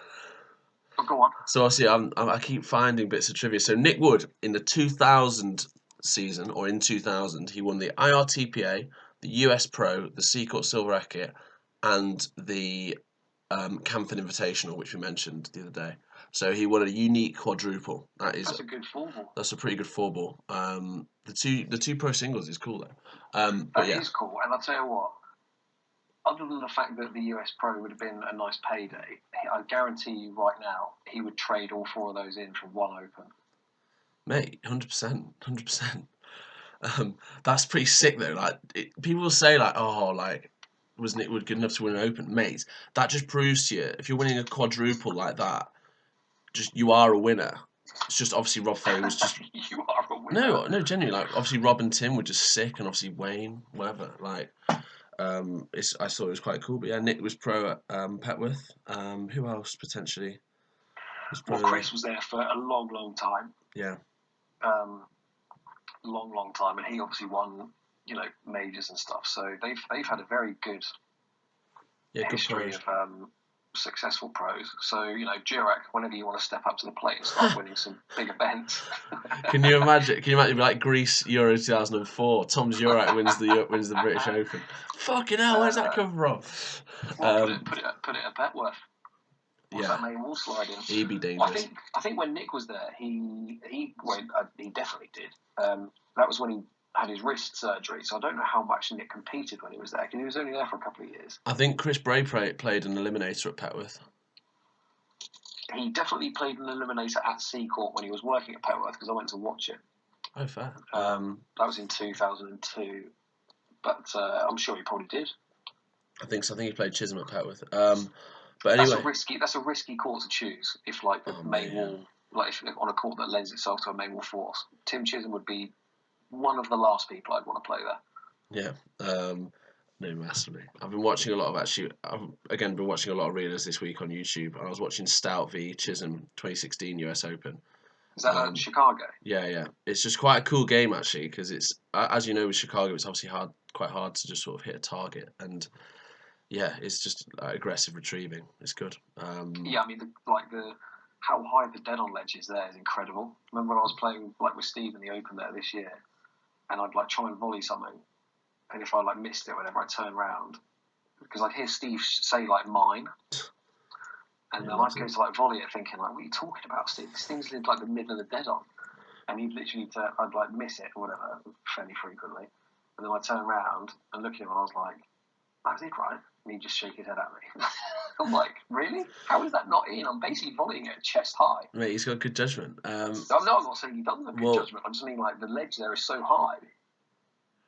Oh, go on. So obviously, I keep finding bits of trivia. So Nick Wood in the 2000 season, or in 2000, he won the IRTPA, the US Pro, the Seacourt Silver Racket, and the Camford Invitational, which we mentioned the other day. So he won a unique quadruple. That's a good four ball. That's a pretty good four ball. The two pro singles is cool though. That is cool, and I'll tell you what. Other than the fact that the US Pro would have been a nice payday, I guarantee you right now he would trade all four of those in for one Open. Mate, 100%. That's pretty sick though. Like people say, like, oh, like was Nick Wood good enough to win an Open? Mate, that just proves to you if you're winning a quadruple like that, you are a winner. It's just obviously Rob Ferry was just. You are a winner. No, genuinely. Like obviously Rob and Tim were just sick, and obviously Wayne, whatever. Like. I thought it was quite cool, but yeah, Nick was pro at Petworth. Who else potentially? Chris was there for a long time. Yeah. Long time, and he obviously won, majors and stuff. So they've had a very good history of successful pros. So Durack, whenever you want to step up to the plate and start winning some big events. Can you imagine? Like Greece Euro 2004? Tom Durack wins the British Open. Fucking hell, where's that come from? Put it at Petworth. What's that main wall sliding? He'd be dangerous. I think when Nick was there, he definitely did. That was when he had his wrist surgery, so I don't know how much Nick competed when he was there, because he was only there for a couple of years. I think Chris Bray played an eliminator at Petworth. He definitely played an eliminator at Seacourt when he was working at Petworth, because I went to watch it. Oh, fair. That was in 2002, but I'm sure he probably did. I think so. I think he played Chisholm at Petworth. But anyway, that's a risky court to choose if the main wall, if on a court that lends itself to a main wall force. Tim Chisholm would be one of the last people I'd want to play there. Yeah. No, massively. I've been watching a lot of readers this week on YouTube, and I was watching Stout v Chisholm 2016 US Open. Is that Chicago? Yeah. It's just quite a cool game actually, because it's, as you know, with Chicago, it's obviously quite hard to just sort of hit a target, and yeah, it's just aggressive retrieving. It's good. Yeah, I mean, how high the dead on ledge is there is incredible. Remember when I was playing with Steve in the Open there this year, and I'd try and volley something, and if I missed it whenever I turn around, because I'd hear Steve say mine, and then I'd go to volley it thinking what are you talking about, Steve? This thing's in the middle of the dead on, and he'd literally I'd miss it or whatever fairly frequently, and then I'd turn around and look at him and I was like, that's it, right? And he'd just shake his head at me. I'm like, really? How is that not in? I'm basically volleying it chest high. Mate, he's got good judgment. No, I'm not saying he doesn't have good judgment. I just mean like the ledge there is so high,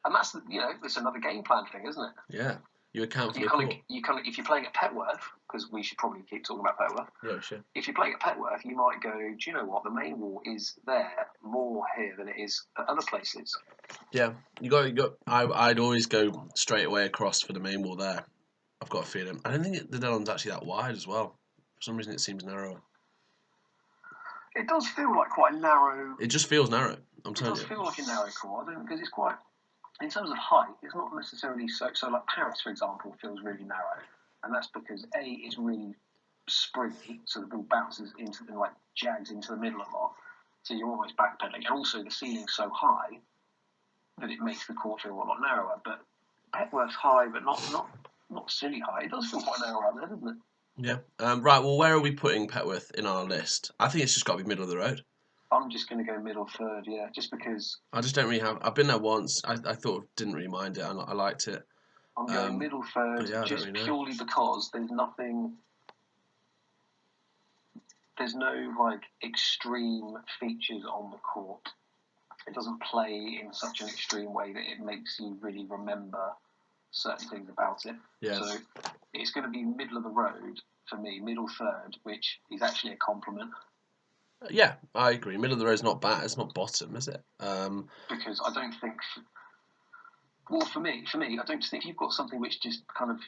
and that's it's another game plan thing, isn't it? Yeah, you account for the court. If you're playing at Petworth, because we should probably keep talking about Petworth. Yeah, sure. If you're playing at Petworth, you might go, do you know what? The main wall is there more here than it is at other places. Yeah, you got. I'd always go straight away across for the main wall there. I've got a feeling. I don't think the Dillon's actually that wide as well. For some reason, it seems narrower. It does feel like quite a narrow. It just feels narrow. I'm telling you. It does feel like a narrow court, because it's quite. In terms of height, it's not necessarily so. So, like Paris, for example, feels really narrow, and that's because A, it's really springy, so the ball bounces into jags into the middle a lot, so you're almost backpedaling, and also the ceiling's so high that it makes the court feel a lot narrower. But Petworth's high, but not silly high. It does feel quite narrow out there, doesn't it? Yeah. Right. Well, where are we putting Petworth in our list? I think it's just got to be middle of the road. I'm just going to go middle third, yeah, just because. I just don't really have. I've been there once. I didn't really mind it. I liked it. I'm going middle third, just purely because there's nothing. There's no extreme features on the court. It doesn't play in such an extreme way that it makes you really remember certain things about it. Yes. So it's going to be middle of the road for me, middle third, which is actually a compliment. Yeah, I agree. Middle of the road is not bad. It's not bottom, is it? Because I don't think. Well, for me, I don't think you've got something which just kind of,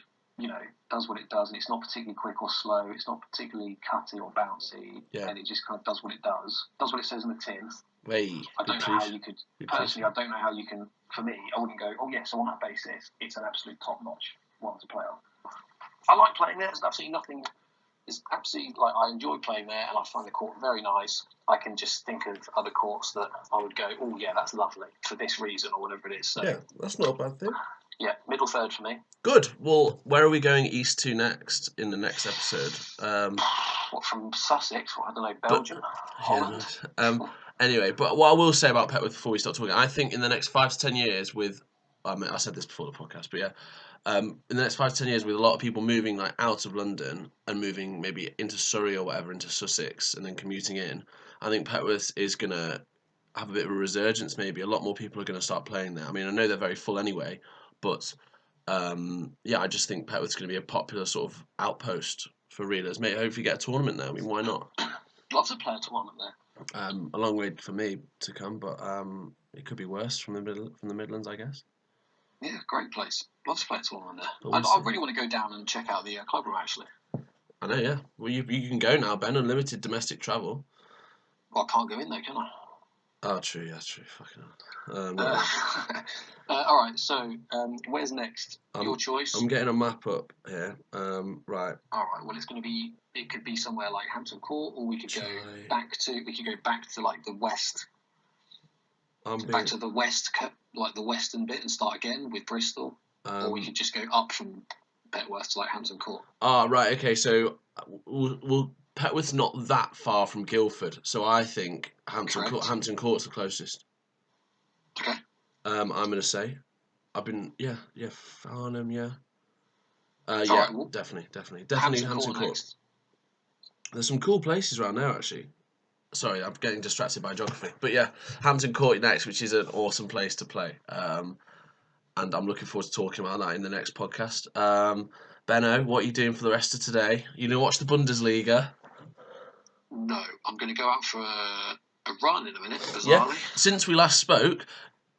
does what it does, and it's not particularly quick or slow. It's not particularly cutty or bouncy, and it just kind of does what it does what it says in the tin. I don't know how you could. Personally, I don't know how you can. For me, I wouldn't go, oh yeah, so on that basis, it's an absolute top-notch one to play on. I like playing there. There's absolutely nothing. It's absolutely I enjoy playing there, and I find the court very nice. I can just think of other courts that I would go, oh yeah, that's lovely for this reason or whatever it is. So, yeah, that's not a bad thing. Yeah, middle third for me. Good. Well, where are we going east to next in the next episode? What, from Sussex? I don't know, Belgium, Holland. Yeah, anyway, but what I will say about Petworth before we start talking, I think in the next 5 to 10 years, I said this before the podcast, but yeah, in the next 5 to 10 years, with a lot of people moving out of London and moving maybe into Surrey or whatever, into Sussex, and then commuting in, I think Petworth is gonna have a bit of a resurgence. Maybe a lot more people are gonna start playing there. I mean, I know they're very full anyway, but I just think Petworth's going to be a popular sort of outpost for reelers. Mate, hopefully get a tournament there. I mean, why not? Love to play a tournament there. A long way for me to come, but it could be worse from the Midlands, I guess. Yeah, great place. Love to play a tournament there. I really want to go down and check out the club room, actually. I know, yeah. Well, you can go now, Ben. Unlimited domestic travel. Well, I can't go in though, can I? Oh, true. Yeah, true. Fucking hell. All right. So, where's next? Your choice. I'm getting a map up here. Right. All right. Well, it could be somewhere like Hampton Court, or we could go back to like the west. Back to the west, like the western bit, and start again with Bristol, or we could just go up from Petworth to like Hampton Court. Ah, right. Okay. So, Petworth's not that far from Guildford, so I think Hampton Court's the closest. Okay. I'm gonna say, Farnham, yeah. Right, definitely Hampton Court. Next. There's some cool places around there, actually. Sorry, I'm getting distracted by geography, but yeah, Hampton Court next, which is an awesome place to play. And I'm looking forward to talking about that in the next podcast. Benno, what are you doing for the rest of today? You gonna watch the Bundesliga? No, I'm going to go out for a run in a minute, bizarrely. Yeah, since we last spoke,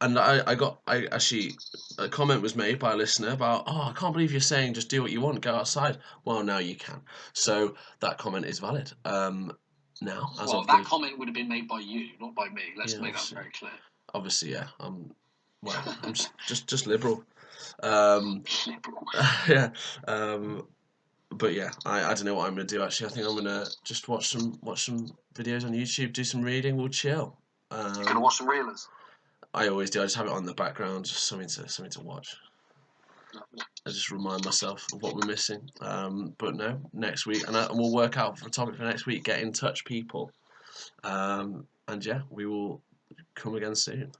and I actually, a comment was made by a listener about, I can't believe you're saying just do what you want, go outside. Well, now you can. So that comment is valid. That comment would have been made by you, not by me. Let's make that very clear. Obviously, yeah. I'm just liberal. Liberal. Yeah. But yeah, I don't know what I'm gonna do actually. I think I'm gonna just watch some videos on YouTube, do some reading, we'll chill. You're gonna watch some reelers? I always do. I just have it on the background, just something to watch. I just remind myself of what we're missing. But no, next week, and we'll work out for a topic for next week. Get in touch, people. And yeah, we will come again soon.